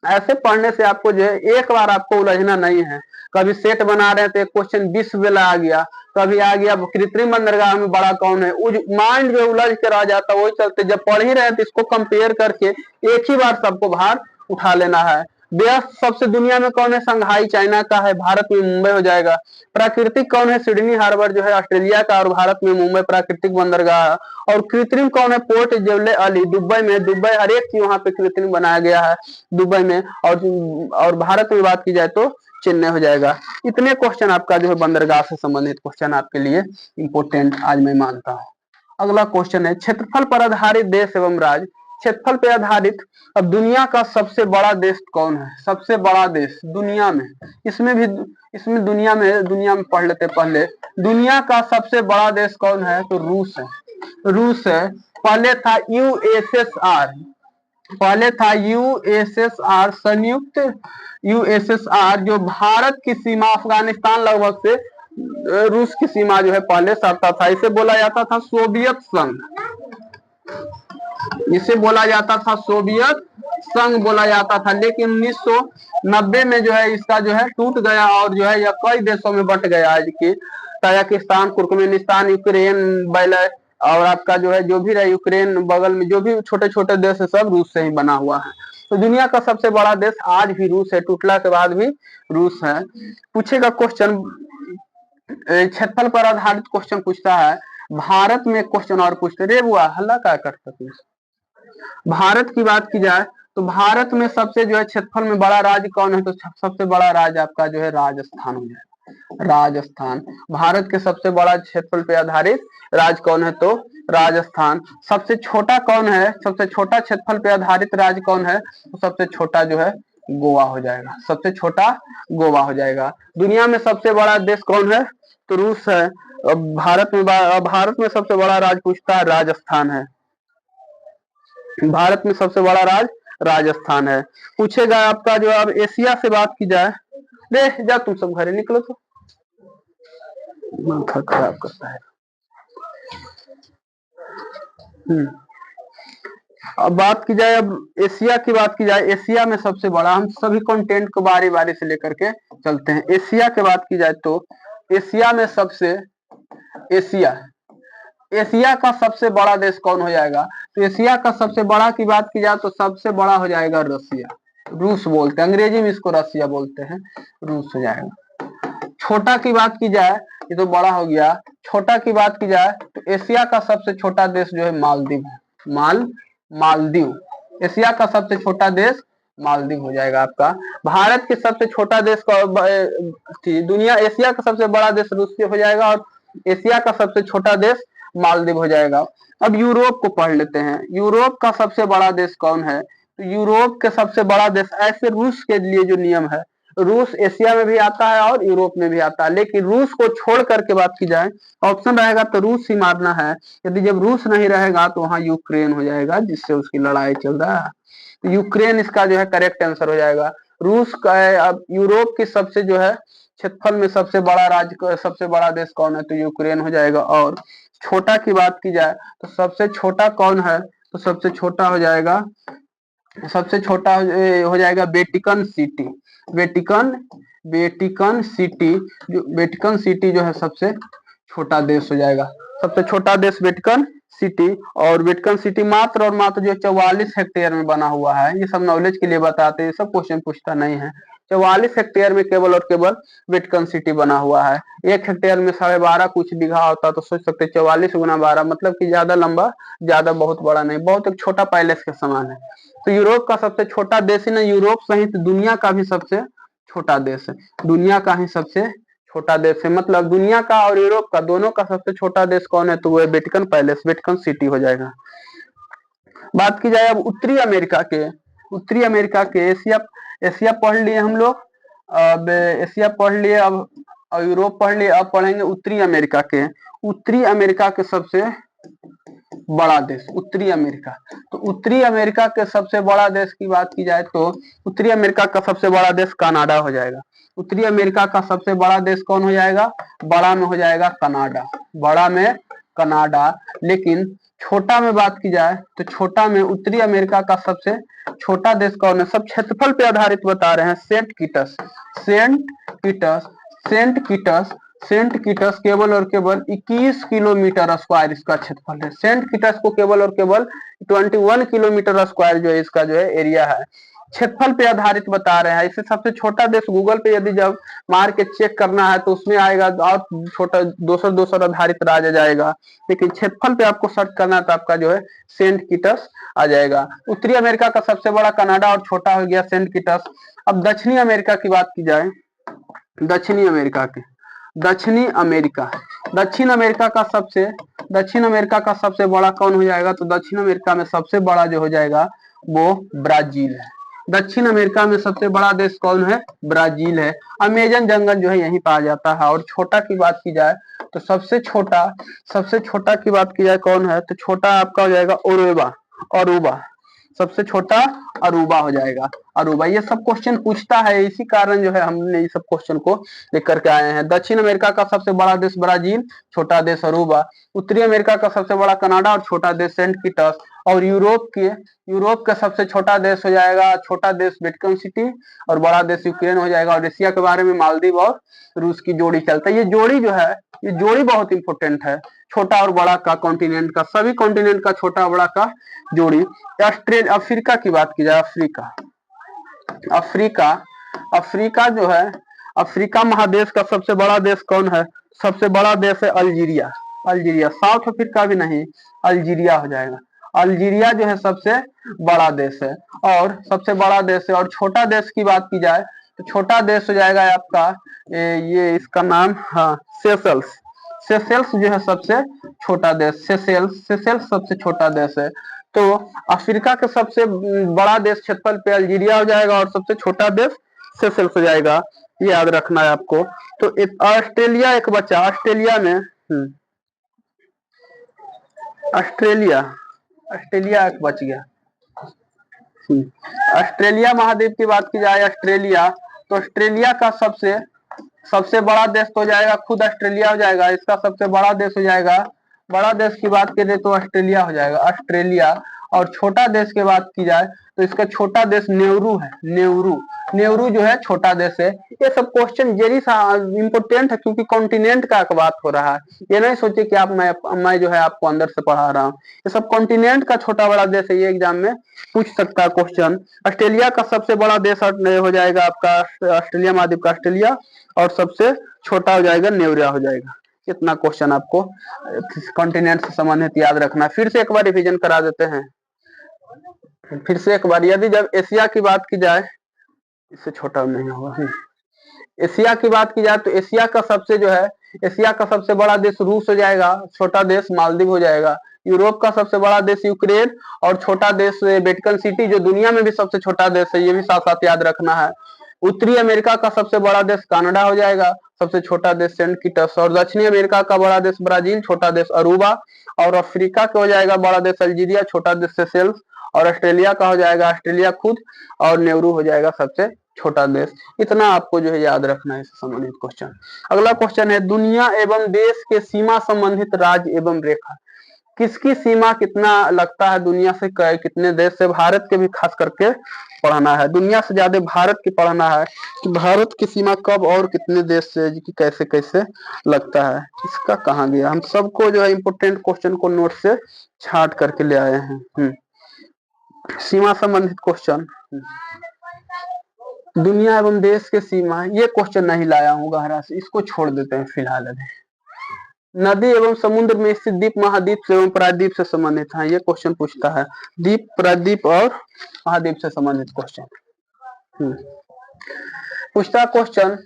ऐसे पढ़ने से आपको जो है एक बार आपको उलझना नहीं है। कभी सेट बना रहे थे क्वेश्चन 20 वेला आ गया, कभी आ गया कृत्रिम बंदरगाह में बड़ा कौन है, माइंड जो उलझ कर आ जाता, वही चलते जब पढ़ ही रहे थे इसको कंपेयर करके एक ही बार सबको बाहर उठा लेना है। व्यस्त सबसे दुनिया में कौन है, संघाई चाइना का है, भारत में मुंबई हो जाएगा। प्राकृतिक कौन है, सिडनी हार्बर जो है ऑस्ट्रेलिया का, और भारत में मुंबई प्राकृतिक बंदरगाह है। और कृत्रिम कौन है, पोर्ट जेबले अली दुबई में, दुबई हर एक चीज वहां पे कृत्रिम बनाया गया है दुबई में। और भारत में बात की जाए तो चेन्नई हो जाएगा। इतने क्वेश्चन आपका जो है बंदरगाह से संबंधित क्वेश्चन आपके लिए इंपोर्टेंट आज मैं मानता हूँ। अगला क्वेश्चन है क्षेत्रफल पर आधारित देश एवं राज्य, क्षेत्रफल पर आधारित। अब दुनिया का सबसे बड़ा देश कौन है, सबसे बड़ा देश दुनिया में, इसमें दुनिया में पढ़ लेते पहले। दुनिया का सबसे बड़ा देश कौन है, तो रूस है। पहले था यूएसएसआर, संयुक्त यूएसएसआर, जो भारत की सीमा अफगानिस्तान लगभग से रूस की सीमा जो है पहले सटता था। इसे बोला जाता था सोवियत संघ, इसे बोला जाता था सोवियत संघ बोला जाता था। लेकिन 1990 में जो है इसका जो है टूट गया और जो है यह कई देशों में बंट गया है, कि ताजिकिस्तान, तुर्कमेनिस्तान, यूक्रेन, बेलारूस और आपका जो है जो भी रहा यूक्रेन, बगल में जो भी छोटे छोटे देश है सब रूस से ही बना हुआ है। तो दुनिया का सबसे बड़ा देश आज भी रूस है, टूटला के बाद भी रूस है। पूछेगा क्वेश्चन, क्षेत्रफल पर आधारित क्वेश्चन पूछता है। भारत में क्वेश्चन और पूछते, रे बुआ हल्ला क्या करता तुम। भारत की बात की जाए तो भारत में सबसे जो है क्षेत्रफल में बड़ा राज्य कौन है, तो सबसे बड़ा राज्य आपका जो है राजस्थान हो जाएगा, राजस्थान। भारत के सबसे बड़ा क्षेत्रफल पे आधारित राज्य कौन है, तो राजस्थान। सबसे छोटा कौन है, सबसे छोटा क्षेत्रफल पे आधारित राज्य कौन है, तो सबसे छोटा जो है गोवा हो जाएगा, सबसे छोटा गोवा हो जाएगा। दुनिया में सबसे बड़ा देश कौन है, तो रूस है। भारत में सबसे बड़ा राज्य पूछता है, राजस्थान है। भारत में सबसे बड़ा राज्य राजस्थान है। पूछेगा आपका जो, अब एशिया से बात की जाए, रे जा तुम सब घरे निकलो तो, माथा खराब करता है। अब बात की जाए, अब एशिया की बात की जाए, एशिया में सबसे बड़ा, हम सभी कंटेंट को बारी बारी से लेकर के चलते हैं। एशिया की बात की जाए तो एशिया में सबसे, एशिया का सबसे बड़ा देश कौन हो जाएगा, तो एशिया का सबसे बड़ा की बात की जाए तो सबसे बड़ा हो जाएगा रसिया, रूस बोलते हैं, अंग्रेजी में इसको रसिया बोलते हैं, रूस हो जाएगा। छोटा की बात की जाए, ये तो बड़ा हो गया, छोटा की बात की जाए तो एशिया का सबसे छोटा देश जो है मालदीव है, मालदीव। एशिया का सबसे छोटा देश मालदीव हो जाएगा आपका। भारत के सबसे छोटा देश का, दुनिया, एशिया का सबसे बड़ा देश रूस हो जाएगा और एशिया का सबसे छोटा देश मालदीव हो जाएगा। अब यूरोप को पढ़ लेते हैं, यूरोप का सबसे बड़ा देश कौन है, तो यूरोप के सबसे बड़ा देश, ऐसे रूस के लिए जो नियम है, रूस एशिया में भी आता है और यूरोप में भी आता है, लेकिन रूस को छोड़ करके बात की जाए, ऑप्शन रहेगा तो रूस ही मारना है। यदि जब रूस नहीं रहेगा तो वहां यूक्रेन हो जाएगा, जिससे उसकी लड़ाई चल रहा है, तो यूक्रेन इसका जो है करेक्ट आंसर हो जाएगा। रूस का है। अब यूरोप की सबसे जो है क्षेत्रफल में सबसे बड़ा राज्य, सबसे बड़ा देश कौन है, तो यूक्रेन हो जाएगा। और छोटा की बात की जाए तो सबसे छोटा कौन है, तो सबसे छोटा हो जाएगा, सबसे छोटा हो जाएगा वेटिकन सिटी, वेटिकन सिटी, जो वेटिकन सिटी जो है सबसे छोटा देश हो जाएगा, सबसे छोटा देश वेटिकन सिटी। और वेटिकन सिटी मात्र और मात्र जो 44 हेक्टेयर में बना हुआ है, ये सब नॉलेज के लिए बताते हैं, सब क्वेश्चन पूछता नहीं है। 44 हेक्टेयर में केवल और केवल वेटिकन सिटी बना हुआ है। 1 हेक्टेयर में 12.5 कुछ बीघा होता, तो सोच सकते 44 गुना 12, मतलब कि ज्यादा लंबा, ज्यादा बहुत बड़ा नहीं, बहुत एक छोटा पैलेस के समान है। तो यूरोप का सबसे छोटा देश ही नहीं, यूरोप सहित दुनिया का भी सबसे छोटा देश है, दुनिया का ही सबसे छोटा देश है, मतलब दुनिया का और यूरोप का दोनों का सबसे छोटा देश कौन है, तो वो है वेटिकन पैलेस, वेटिकन सिटी हो जाएगा। बात की जाए अब उत्तरी अमेरिका के, उत्तरी अमेरिका के, एशिया, एशिया पढ़ लिए हम लोग, अब एशिया पढ़ लिए, अब यूरोप पढ़ लिए, अब पढ़ेंगे उत्तरी अमेरिका के। उत्तरी अमेरिका के सबसे बड़ा देश उत्तरी अमेरिका, तो उत्तरी अमेरिका के सबसे बड़ा देश की बात की जाए तो उत्तरी अमेरिका का सबसे बड़ा देश कनाडा हो जाएगा। उत्तरी अमेरिका का सबसे बड़ा देश कौन हो जाएगा, बड़ा में हो जाएगा कनाडा, बड़ा में कनाडा। लेकिन छोटा में बात की जाए तो छोटा में उत्तरी अमेरिका का सबसे छोटा देश कौन है, सब क्षेत्रफल पे आधारित बता रहे हैं, Saint Kitts, Saint Kitts, Saint Kitts, Saint Kitts केवल और केवल 21 किलोमीटर स्क्वायर इसका क्षेत्रफल है। सेंट किटस को केवल और केवल 21 किलोमीटर स्क्वायर जो है इसका जो है एरिया है, क्षेत्रफल पे आधारित बता रहे हैं। इसे सबसे छोटा देश गूगल पे यदि जब मार के चेक करना है तो उसमें आएगा और छोटा दोसर आधारित राज्य आ जाएगा, लेकिन क्षेत्रफल पे आपको सर्च करना है तो आपका जो है सेंट किटस आ जाएगा। उत्तरी अमेरिका का सबसे बड़ा कनाडा और छोटा हो गया सेंट किटस। अब दक्षिणी अमेरिका की बात की जाए, दक्षिणी अमेरिका के, दक्षिणी अमेरिका, दक्षिण अमेरिका का सबसे, दक्षिण अमेरिका का सबसे बड़ा कौन हो जाएगा, तो दक्षिण अमेरिका में सबसे बड़ा जो हो जाएगा वो ब्राजील है। दक्षिण अमेरिका में सबसे बड़ा देश कौन है, ब्राजील है। अमेजन जंगल जो है यहीं पाया जाता है। और छोटा की बात की जाए तो सबसे छोटा की बात की जाए कौन है, तो छोटा आपका हो जाएगा ओरुबा, अरूबा, सबसे छोटा अरूबा हो जाएगा, अरूबा। ये सब क्वेश्चन पूछता है, इसी कारण जो है हमने ये सब क्वेश्चन को लेकर के आए हैं। दक्षिण अमेरिका का सबसे बड़ा देश ब्राजील, छोटा देश अरूबा। उत्तरी अमेरिका का सबसे बड़ा कनाडा और छोटा देश सेंट किटस। और यूरोप का सबसे छोटा देश हो जाएगा, छोटा देश वेटिकन सिटी और बड़ा देश यूक्रेन हो जाएगा। और एशिया के बारे में मालदीव और रूस की जोड़ी चलता है। ये जोड़ी जो है, ये जोड़ी बहुत इंपॉर्टेंट है, छोटा और बड़ा का, कॉन्टिनेंट का, सभी कॉन्टिनेंट का छोटा बड़ा का जोड़ी। ऑस्ट्रेलिया, अफ्रीका की बात की जाए, अफ्रीका जो है, अफ्रीका महादेश का सबसे बड़ा देश कौन है, सबसे बड़ा देश है अल्जीरिया, अल्जीरिया, साउथ अफ्रीका भी नहीं, अल्जीरिया हो जाएगा। अल्जीरिया जो है सबसे बड़ा देश है, और सबसे बड़ा देश है। और छोटा देश की बात की जाए तो छोटा देश हो जाएगा आपका ये इसका नाम, हाँ, सेशल्स। सेशल्स जो है सबसे छोटा देश, सेशल्स, सेशल्स सबसे छोटा देश है। तो अफ्रीका के सबसे बड़ा देश क्षेत्रफल पे अल्जीरिया हो जाएगा, और सबसे छोटा देश सेशल्स हो जाएगा, ये याद रखना है आपको। तो ऑस्ट्रेलिया एक बचा, ऑस्ट्रेलिया में ऑस्ट्रेलिया, ऑस्ट्रेलिया एक बच गया। ऑस्ट्रेलिया महाद्वीप की बात की जाए, ऑस्ट्रेलिया, तो ऑस्ट्रेलिया का सबसे सबसे बड़ा देश तो हो जाएगा खुद ऑस्ट्रेलिया हो जाएगा, इसका सबसे बड़ा देश हो जाएगा। बड़ा देश की बात करें तो ऑस्ट्रेलिया हो जाएगा, ऑस्ट्रेलिया। और छोटा देश की बात की जाए तो इसका छोटा देश नेहरू है, नेहरू। नेहरू जो है छोटा देश है। ये सब क्वेश्चन जेरी सा इंपोर्टेंट है, क्योंकि कॉन्टिनेंट का बात हो रहा है। ये नहीं सोचे कि आप मैं जो है आपको अंदर से पढ़ा रहा हूँ, ये सब कॉन्टिनेंट का छोटा बड़ा देश है, ये एग्जाम में पूछ सकता है क्वेश्चन। ऑस्ट्रेलिया का सबसे बड़ा देश हो जाएगा आपका ऑस्ट्रेलिया महाद्वीप का ऑस्ट्रेलिया, और सबसे छोटा हो जाएगा नेवरिया हो जाएगा। इतना क्वेश्चन आपको कॉन्टिनेंट से संबंधित याद रखना। फिर से एक बार रिवीजन करा देते हैं, फिर से एक बार। यदि जब एशिया की बात की जाए, इससे छोटा नहीं होगा, एशिया की बात की जाए तो एशिया का सबसे जो है, एशिया का सबसे बड़ा देश रूस हो जाएगा, छोटा देश मालदीव हो जाएगा। यूरोप का सबसे बड़ा देश यूक्रेन, और छोटा देश वेटिकन सिटी, जो दुनिया में भी सबसे छोटा देश है, ये भी साथ साथ याद रखना है। उत्तरी अमेरिका का सबसे बड़ा देश कनाडा हो जाएगा, सबसे छोटा देश सेंट किटस। और दक्षिणी अमेरिका का बड़ा देश ब्राजील, छोटा देश अरूबा। और अफ्रीका का हो जाएगा बड़ा देश अल्जीरिया, छोटा देश सेशेल्स। और ऑस्ट्रेलिया का हो जाएगा ऑस्ट्रेलिया खुद, और नेहरू हो जाएगा सबसे छोटा देश। इतना आपको जो है याद रखना है इससे संबंधित क्वेश्चन। अगला क्वेश्चन है, दुनिया एवं देश के सीमा संबंधित राज्य एवं रेखा। किसकी सीमा कितना लगता है दुनिया से, कितने देश से? भारत के भी खास करके पढ़ना है, दुनिया से ज्यादा भारत की पढ़ना है कि भारत की सीमा कब और कितने देश से कैसे कैसे लगता है। इसका कहाँ गया, हम सबको जो है इम्पोर्टेंट क्वेश्चन को नोट से छाट करके ले आए हैं। सीमा संबंधित क्वेश्चन, दुनिया एवं देश के सीमा, ये क्वेश्चन नहीं लाया हूँ गहरा से, इसको छोड़ देते हैं फिलहाल अभी। नदी एवं समुद्र में स्थित द्वीप महाद्वीप से एवं प्रायद्वीप से संबंधित है, ये क्वेश्चन पूछता है। द्वीप, प्रायद्वीप और महाद्वीप से संबंधित क्वेश्चन पूछता क्वेश्चन।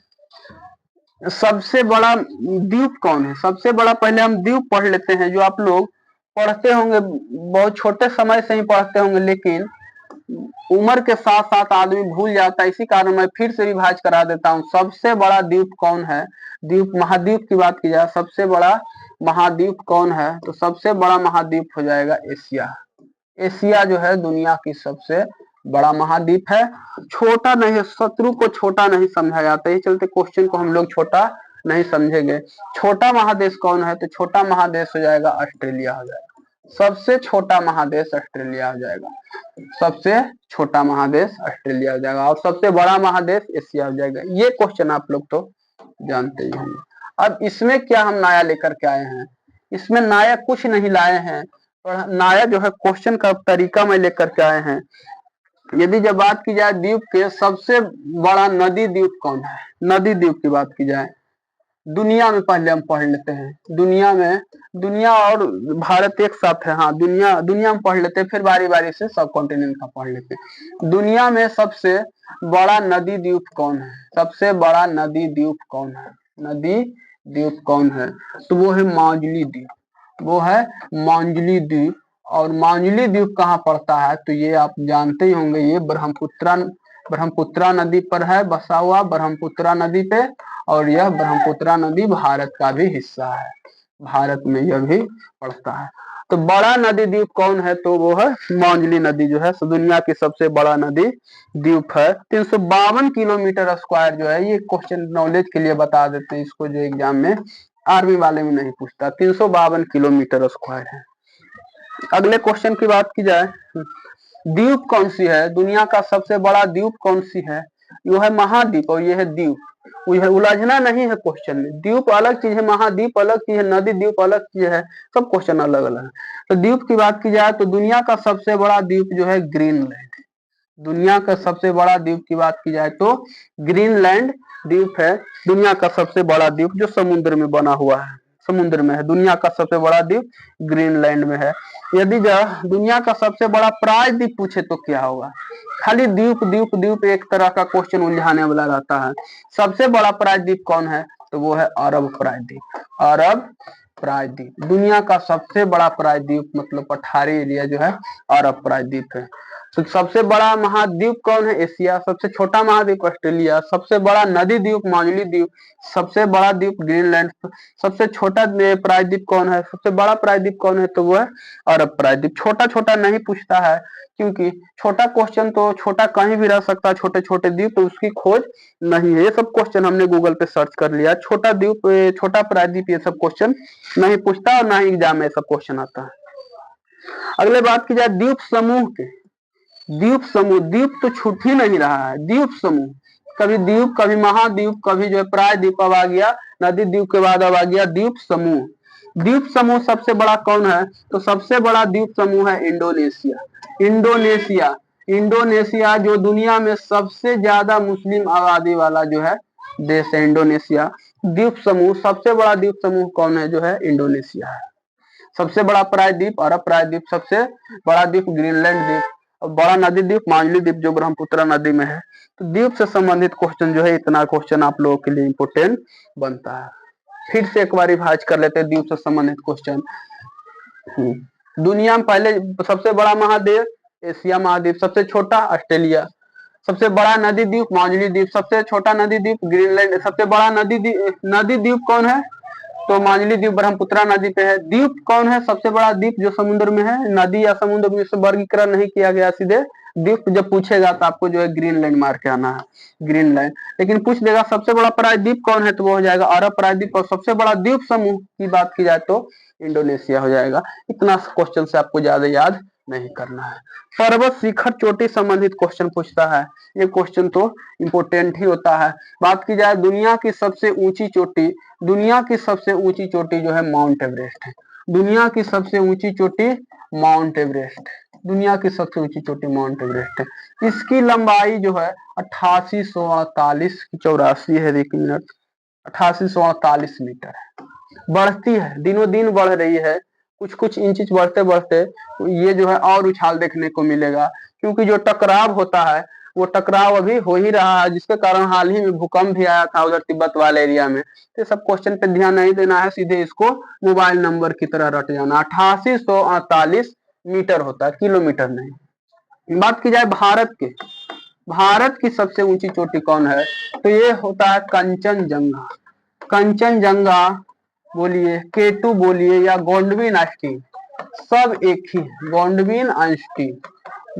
सबसे बड़ा द्वीप कौन है? सबसे बड़ा, पहले हम द्वीप पढ़ लेते हैं, जो आप लोग पढ़ते होंगे, बहुत छोटे समय से ही पढ़ते होंगे, लेकिन उम्र के साथ साथ आदमी भूल जाता है, इसी कारण मैं फिर से रिवाइज करा देता हूँ। सबसे बड़ा द्वीप कौन है? द्वीप, महाद्वीप की बात की जाए, सबसे बड़ा महाद्वीप कौन है? तो सबसे बड़ा महाद्वीप हो जाएगा एशिया। एशिया जो है दुनिया की सबसे बड़ा महाद्वीप है। छोटा नहीं, शत्रु को छोटा नहीं समझा जाता, ये चलते क्वेश्चन को हम लोग छोटा नहीं समझेंगे। छोटा महादेश कौन है? तो छोटा महादेश हो जाएगा ऑस्ट्रेलिया हो जाएगा, सबसे छोटा महादेश ऑस्ट्रेलिया हो जाएगा, सबसे छोटा महादेश ऑस्ट्रेलिया हो जाएगा। और सबसे बड़ा महादेश एशिया हो जाएगा। ये क्वेश्चन आप लोग तो जानते ही होंगे। अब इसमें क्या हम नया लेकर के आए हैं? इसमें नया कुछ नहीं लाए हैं, और नया जो है क्वेश्चन का तरीका में लेकर के आए हैं। यदि जब बात की जाए द्वीप के, सबसे बड़ा नदी द्वीप कौन है? नदी द्वीप की बात की जाए दुनिया में, पहले हम पढ़ लेते हैं दुनिया में, दुनिया और भारत एक साथ है, हाँ, दुनिया में पढ़ लेते हैं, फिर बारी बारी से सब कॉन्टिनेंट का पढ़ लेते हैं। दुनिया में सबसे बड़ा नदी द्वीप कौन है? सबसे बड़ा नदी द्वीप कौन है? नदी द्वीप कौन है? तो वो है माजुली द्वीप, वो है माजुली द्वीप। और माजुली द्वीप कहाँ पड़ता है? तो ये आप जानते ही होंगे, ये ब्रह्मपुत्रा नदी पर है बसा हुआ, ब्रह्मपुत्रा नदी पे। और यह ब्रह्मपुत्रा नदी भारत का भी हिस्सा है, भारत में यह भी पड़ता है। तो बड़ा नदी द्वीप कौन है? तो वो है माजुली नदी, जो है दुनिया की सबसे बड़ा नदी द्वीप है। 352 किलोमीटर स्क्वायर जो है, ये क्वेश्चन नॉलेज के लिए बता देते हैं, इसको जो एग्जाम में आर्मी वाले में नहीं पूछता। 352 किलोमीटर स्क्वायर है। अगले क्वेश्चन की बात की जाए, द्वीप कौन सी है? दुनिया का सबसे बड़ा द्वीप कौन सी है? यो है महाद्वीप, और ये है द्वीप। उलझना नहीं है क्वेश्चन में, द्वीप अलग चीज है, महाद्वीप अलग चीज है, नदी द्वीप अलग चीज है, सब क्वेश्चन अलग अलग है। तो द्वीप की बात की जाए तो दुनिया का सबसे बड़ा द्वीप जो है ग्रीनलैंड, दुनिया का सबसे बड़ा द्वीप की बात की जाए तो ग्रीनलैंड द्वीप है दुनिया का सबसे बड़ा द्वीप, जो समुद्र में बना हुआ है, समुद्र में है। दुनिया का सबसे बड़ा द्वीप ग्रीनलैंड में है। यदि दुनिया का सबसे बड़ा प्रायद्वीप पूछे तो क्या होगा? खाली द्वीप द्वीप द्वीप एक तरह का क्वेश्चन उलझाने वाला रहता है। सबसे बड़ा प्रायद्वीप कौन है? तो वो है अरब प्रायद्वीप। अरब प्रायद्वीप दुनिया का सबसे बड़ा प्रायद्वीप, मतलब पठारी एरिया जो है अरब प्रायद्वीप है। तो सबसे बड़ा महाद्वीप कौन है? एशिया। सबसे छोटा महाद्वीप ऑस्ट्रेलिया। सबसे बड़ा नदी द्वीप माजुली द्वीप। सबसे बड़ा द्वीप ग्रीनलैंड। सबसे छोटा प्रायद्वीप कौन है? सबसे बड़ा प्रायद्वीप कौन है? तो वो है अरब प्रायद्वीप। छोटा छोटा नहीं पूछता है, क्योंकि छोटा क्वेश्चन तो छोटा कहीं भी रह सकता है, छोटे छोटे द्वीप, तो उसकी खोज नहीं है। ये सब क्वेश्चन हमने गूगल पे सर्च कर लिया। छोटा द्वीप, छोटा प्रायद्वीप, ये सब क्वेश्चन नहीं पूछता और ना ही एग्जाम में सब क्वेश्चन आता है। अगले बात की जाए द्वीप समूह के। द्वीप समूह, द्वीप तो छूट ही नहीं रहा है। द्वीप समूह, कभी द्वीप, कभी महाद्वीप, कभी जो है प्रायद्वीप, अब आ गया नदी द्वीप के बाद अब आ गया द्वीप समूह। द्वीप समूह सबसे बड़ा कौन है? तो सबसे बड़ा द्वीप समूह है इंडोनेशिया। इंडोनेशिया, इंडोनेशिया जो दुनिया में सबसे ज्यादा मुस्लिम आबादी वाला जो है देश है इंडोनेशिया। द्वीप समूह, सबसे बड़ा द्वीप समूह कौन है? जो है इंडोनेशिया है। सबसे बड़ा प्रायद्वीप अरब प्रायद्वीप। सबसे बड़ा द्वीप ग्रीनलैंड द्वीप। और बड़ा नदी द्वीप माजुली द्वीप जो ब्रह्मपुत्र नदी में है। तो द्वीप से संबंधित क्वेश्चन जो है, इतना क्वेश्चन आप लोगों के लिए इंपोर्टेंट बनता है। फिर से एक बार रिवाइज कर लेते हैं द्वीप से संबंधित क्वेश्चन। दुनिया में पहले सबसे बड़ा महाद्वीप एशिया महाद्वीप। सबसे छोटा ऑस्ट्रेलिया। सबसे बड़ा नदी द्वीप माजुली द्वीप। सबसे छोटा नदी द्वीप ग्रीनलैंड। सबसे बड़ा नदी द्वीप कौन है? तो माजुली द्वीप ब्रह्मपुत्र नदी पे है। द्वीप कौन है? सबसे बड़ा द्वीप जो समुद्र में है। नदी या समुद्र में से वर्गीकरण नहीं किया गया, सीधे द्वीप जब पूछेगा तो आपको जो है ग्रीनलैंड मार के आना है, ग्रीनलैंड। लेकिन पूछ देगा सबसे बड़ा प्रायद्वीप कौन है, तो वो हो जाएगा अरब प्रायद्वीप। और सबसे बड़ा द्वीप समूह की बात की जाए तो इंडोनेशिया हो जाएगा। इतना क्वेश्चन से आपको ज्यादा याद नहीं करना है। पर्वत शिखर चोटी संबंधित क्वेश्चन पूछता है। ये क्वेश्चन तो इंपोर्टेंट ही होता है। बात की जाए दुनिया की सबसे ऊंची चोटी, दुनिया की सबसे ऊंची चोटी जो है माउंट एवरेस्ट है। दुनिया की सबसे ऊंची चोटी माउंट एवरेस्ट। दुनिया की सबसे ऊंची चोटी माउंट एवरेस्ट है। इसकी लंबाई जो है 8848 84 है, एक मिनट, 8848 मीटर है। बढ़ती है, दिनों दिन बढ़ रही है। कुछ कुछ इंच बढ़ते बढ़ते ये जो है और उछाल देखने को मिलेगा, क्योंकि जो टकराव होता है वो टकराव अभी हो ही रहा है, जिसके कारण हाल ही में भूकंप भी आया था उधर तिब्बत वाले एरिया में। तो सब क्वेश्चन पे ध्यान नहीं देना है, सीधे इसको मोबाइल नंबर की तरह रट जाना। 8848 मीटर होता है, किलोमीटर नहीं। बात की जाए भारत के, भारत की सबसे ऊंची चोटी कौन है, तो ये होता है कंचनजंगा। कंचनजंगा बोलिए, केटू बोलिए या गोंडविन आस्टीन, सब एक ही है। गोंडविन आस्टीन,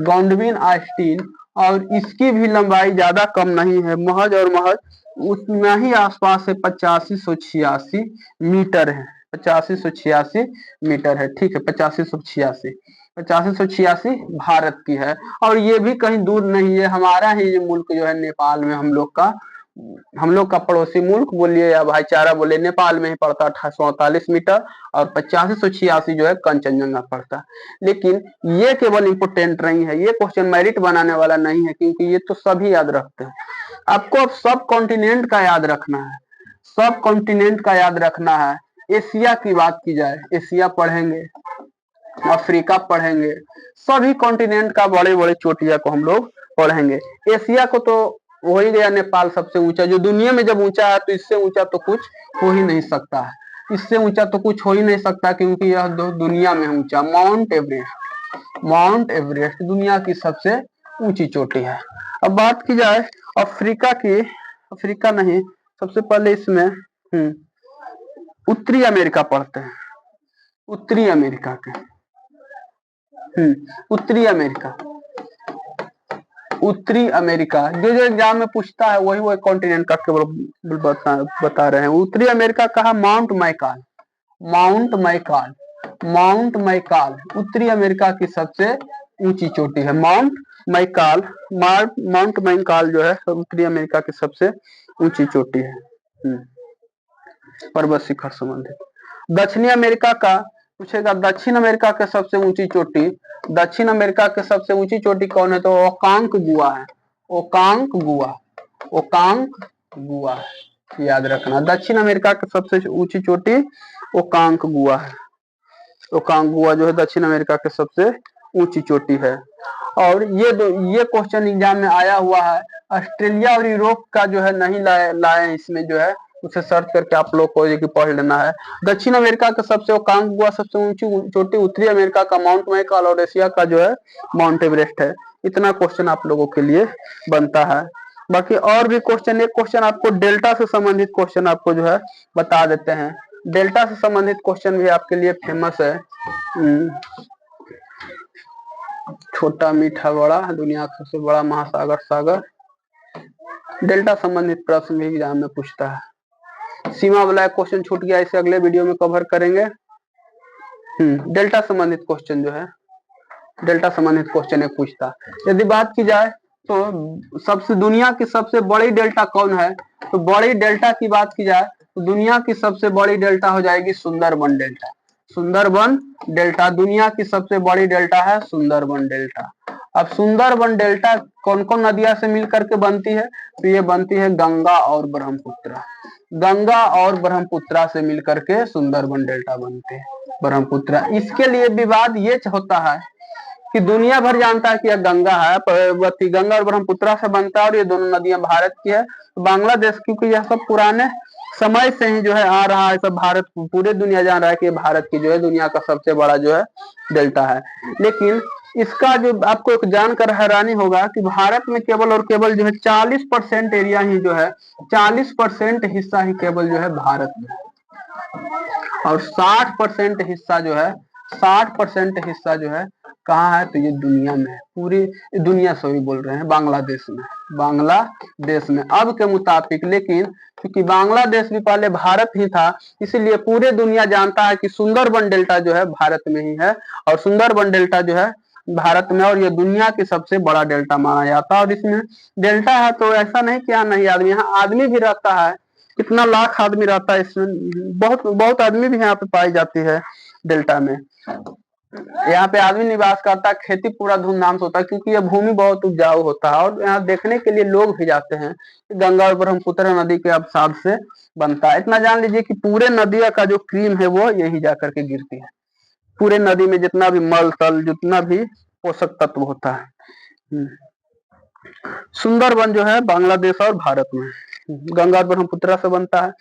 गोंडविन आस्टीन। और इसकी भी लंबाई ज्यादा कम नहीं है, महज और महज उतना ही आसपास है, 8586 मीटर है। 8586 मीटर है, ठीक है, 8586 भारत की है। और ये भी कहीं दूर नहीं है, हमारा ही मुल्क जो है नेपाल में, हम लोग का पड़ोसी मुल्क बोलिए या भाईचारा बोलिए, नेपाल में ही पड़ता है 8848 मीटर। और 8586 जो है कंचनजंगा पड़ता है। लेकिन ये केवल इंपोर्टेंट नहीं है, ये क्वेश्चन मेरिट बनाने वाला नहीं है, क्योंकि ये तो सभी याद रखते हैं। आपको अब सब कॉन्टिनेंट का याद रखना है, सब कॉन्टिनेंट का याद रखना है। एशिया की बात की जाए, एशिया पढ़ेंगे, अफ्रीका पढ़ेंगे, सभी कॉन्टिनेंट का बड़े बड़े चोटिया को हम लोग पढ़ेंगे। एशिया को तो हो ही गया नेपाल सबसे ऊंचा, जो दुनिया में जब ऊंचा है तो इससे ऊंचा तो कुछ हो ही नहीं सकता है, इससे ऊंचा तो कुछ हो ही नहीं सकता, क्योंकि यह दुनिया में ऊंचा माउंट एवरेस्ट, माउंट एवरेस्ट दुनिया की सबसे ऊंची चोटी है। अब बात की जाए अफ्रीका की, अफ्रीका नहीं, सबसे पहले इसमें उत्तरी अमेरिका पढ़ते हैं। उत्तरी अमेरिका के, उत्तरी अमेरिका, उत्तरी अमेरिका जो जो एग्जाम में पूछता है वही वही कॉन्टिनेंट का केवल बता रहे हैं। उत्तरी अमेरिका कहा mount Maikal, mount Maikal, mount Maikal उत्तरी अमेरिका की सबसे ऊंची चोटी है। माउंट मैकाल, माउंट मैकाल जो है उत्तरी अमेरिका की सबसे ऊंची चोटी है, पर्वत शिखर संबंधित। दक्षिणी अमेरिका का पूछेगा, दक्षिण अमेरिका के सबसे ऊंची चोटी, दक्षिण अमेरिका के सबसे ऊंची चोटी कौन है, तो ओकांक गुआ है। ओकांक गुआ, ओकांक गुआ है। याद रखना। दक्षिण अमेरिका की सबसे ऊंची चोटी ओकांकगुआ है। ओकांगुआ जो है दक्षिण अमेरिका के सबसे ऊंची चोटी है। और ये क्वेश्चन एग्जाम में आया हुआ है। ऑस्ट्रेलिया और यूरोप का जो है नहीं लाए इसमें जो है उसे सर्च करके आप लोग को ये पढ़ लेना है। दक्षिण अमेरिका का सबसे ओकांगुआ सबसे ऊंची चोटी, उत्तरी अमेरिका का माउंट मैकॉल और एशिया का जो है माउंट एवरेस्ट है। इतना क्वेश्चन आप लोगों के लिए बनता है। बाकी और भी क्वेश्चन, एक क्वेश्चन आपको डेल्टा से संबंधित क्वेश्चन आपको जो है बता देते हैं। डेल्टा से संबंधित क्वेश्चन भी आपके लिए फेमस है। छोटा मीठा बड़ा, दुनिया का सबसे बड़ा महासागर सागर। डेल्टा संबंधित प्रश्न भी एग्जाम में पूछता है। सीमा वाला क्वेश्चन छूट गया, इसे अगले वीडियो में कवर करेंगे। डेल्टा संबंधित क्वेश्चन जो है, डेल्टा संबंधित क्वेश्चन एक पूछता। यदि बात की जाए तो सबसे दुनिया की सबसे बड़ी डेल्टा कौन है, तो बड़ी डेल्टा की बात की जाए तो दुनिया की सबसे बड़ी डेल्टा हो जाएगी सुंदरबन डेल्टा। सुंदरबन डेल्टा दुनिया की सबसे बड़ी डेल्टा है, सुंदरबन डेल्टा। अब सुंदरबन डेल्टा कौन कौन नदियां से मिलकर के बनती है, तो ये बनती है गंगा और ब्रह्मपुत्र। गंगा और ब्रह्मपुत्र से मिलकर के सुंदरबन डेल्टा बनते हैं, ब्रह्मपुत्र। इसके लिए विवाद ये होता है कि दुनिया भर जानता है कि यह गंगा है, गंगा और ब्रह्मपुत्र से बनता है और ये दोनों नदियां भारत की है। बांग्लादेश, क्योंकि यह सब पुराने समय से ही जो है आ रहा है, सब भारत, पूरे दुनिया जान रहा है कि भारत की जो है दुनिया का सबसे बड़ा जो है डेल्टा है। लेकिन इसका जो आपको एक जानकर हैरानी होगा कि भारत में केवल और केवल जो है 40% एरिया ही जो है, 40% हिस्सा ही केवल जो है भारत में, और 60% हिस्सा जो है, 60% हिस्सा जो है कहाँ है, तो ये दुनिया में है। पूरी दुनिया, सॉरी बोल रहे हैं, बांग्लादेश में, बांग्लादेश में अब के मुताबिक। लेकिन क्योंकि बांग्लादेश भी पहले भारत ही था, इसीलिए पूरे दुनिया जानता है कि सुंदरबन डेल्टा जो है भारत में ही है, और सुंदरबन डेल्टा जो है भारत में, और ये दुनिया की सबसे बड़ा डेल्टा माना जाता है। और इसमें डेल्टा है तो ऐसा नहीं कि यहाँ नहीं आदमी, यहाँ आदमी भी रहता है। कितना लाख आदमी रहता है इसमें, बहुत बहुत आदमी भी यहाँ पे पाई जाती है डेल्टा में। यहाँ पे आदमी निवास करता है, खेती पूरा धूमधाम से होता है क्योंकि यह भूमि बहुत उपजाऊ होता है। और यहाँ देखने के लिए लोग भी जाते हैं। गंगा और ब्रह्मपुत्र नदी के अवसाद से बनता है। इतना जान लीजिए कि पूरे नदियों का जो क्रीम है वो यही जाकर के गिरती है। पूरे नदी में जितना भी मल तल, जितना भी पोषक तत्व होता है। सुंदरबन जो है बांग्लादेश और भारत में, गंगा और ब्रह्मपुत्र से बनता है।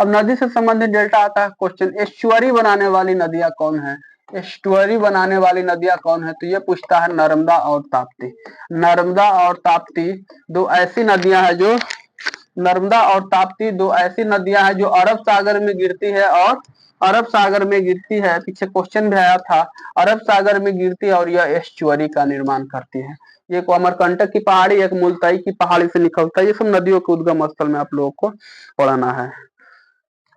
अब नदी से संबंधित डेल्टा आता है क्वेश्चन, एस्चुअरी बनाने वाली नदियां कौन है। एस्चुअरी बनाने वाली नदियां कौन है, तो ये पूछता है नर्मदा और ताप्ती। नर्मदा और ताप्ती दो ऐसी नदियां हैं जो, नर्मदा और ताप्ती दो ऐसी नदियां हैं जो अरब सागर में गिरती है, और अरब सागर में गिरती है। पीछे क्वेश्चन भी आया था, अरब सागर में गिरती है और यह एस्चुअरी का निर्माण करती है। ये अमरकंटक की पहाड़ी, एक मुल्ताई की पहाड़ी से निकलता है। ये सब नदियों के उद्गम स्थल में आप लोगों को पढ़ना है।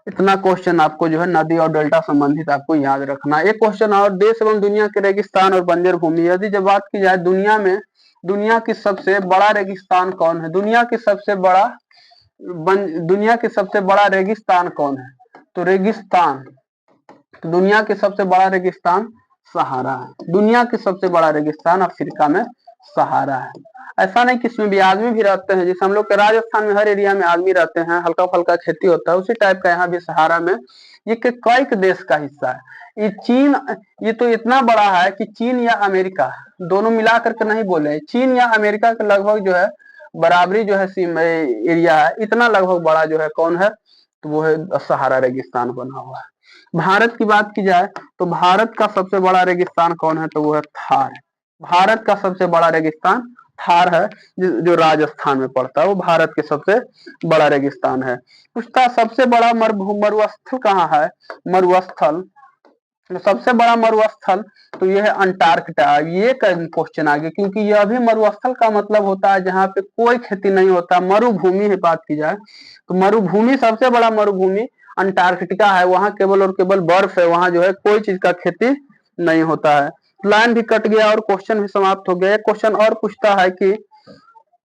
इतना क्वेश्चन आपको जो है नदी और डेल्टा संबंधित आपको याद रखना। एक क्वेश्चन और, देश एवं दुनिया के रेगिस्तान और बंजर भूमि। यदि जब बात की जाए दुनिया में, दुनिया की सबसे बड़ा रेगिस्तान कौन है, दुनिया की सबसे बड़ा दुनिया की सबसे बड़ा रेगिस्तान कौन है, तो रेगिस्तान, तो दुनिया की सबसे बड़ा रेगिस्तान सहारा है। दुनिया की सबसे बड़ा रेगिस्तान अफ्रीका में सहारा है। ऐसा नहीं कि इसमें भी आदमी भी रहते हैं, जैसे हम लोग के राजस्थान में हर एरिया में आदमी रहते हैं, हल्का फल्का खेती होता है, उसी टाइप का यहाँ भी सहारा में ये कई देश का हिस्सा है। ये चीन, ये तो इतना बड़ा है कि चीन या अमेरिका दोनों मिला करके नहीं बोले, चीन या अमेरिका के लगभग जो है बराबरी जो है एरिया है। इतना लगभग बड़ा जो है कौन है, तो वो है सहारा रेगिस्तान बना हुआ है। भारत की बात की जाए तो भारत का सबसे बड़ा रेगिस्तान कौन है, तो वो है थार। भारत का सबसे बड़ा रेगिस्तान थार है, जो राजस्थान में पड़ता है, वो भारत के सबसे बड़ा रेगिस्तान है। उसका सबसे बड़ा मरुस्थल कहाँ है, मरुस्थल, सबसे बड़ा मरुस्थल तो यह है अंटार्कटिका। ये क्वेश्चन आ गया क्योंकि यह भी मरुस्थल का मतलब होता है जहाँ पे कोई खेती नहीं होता, मरुभूमि है बात की जाए तो। मरुभूमि, सबसे बड़ा मरुभूमि अंटार्कटिका है, वहां केवल और केवल बर्फ है, वहां जो है कोई चीज का खेती नहीं होता है। लाइन भी कट गया और क्वेश्चन भी समाप्त हो गया। क्वेश्चन और पूछता है कि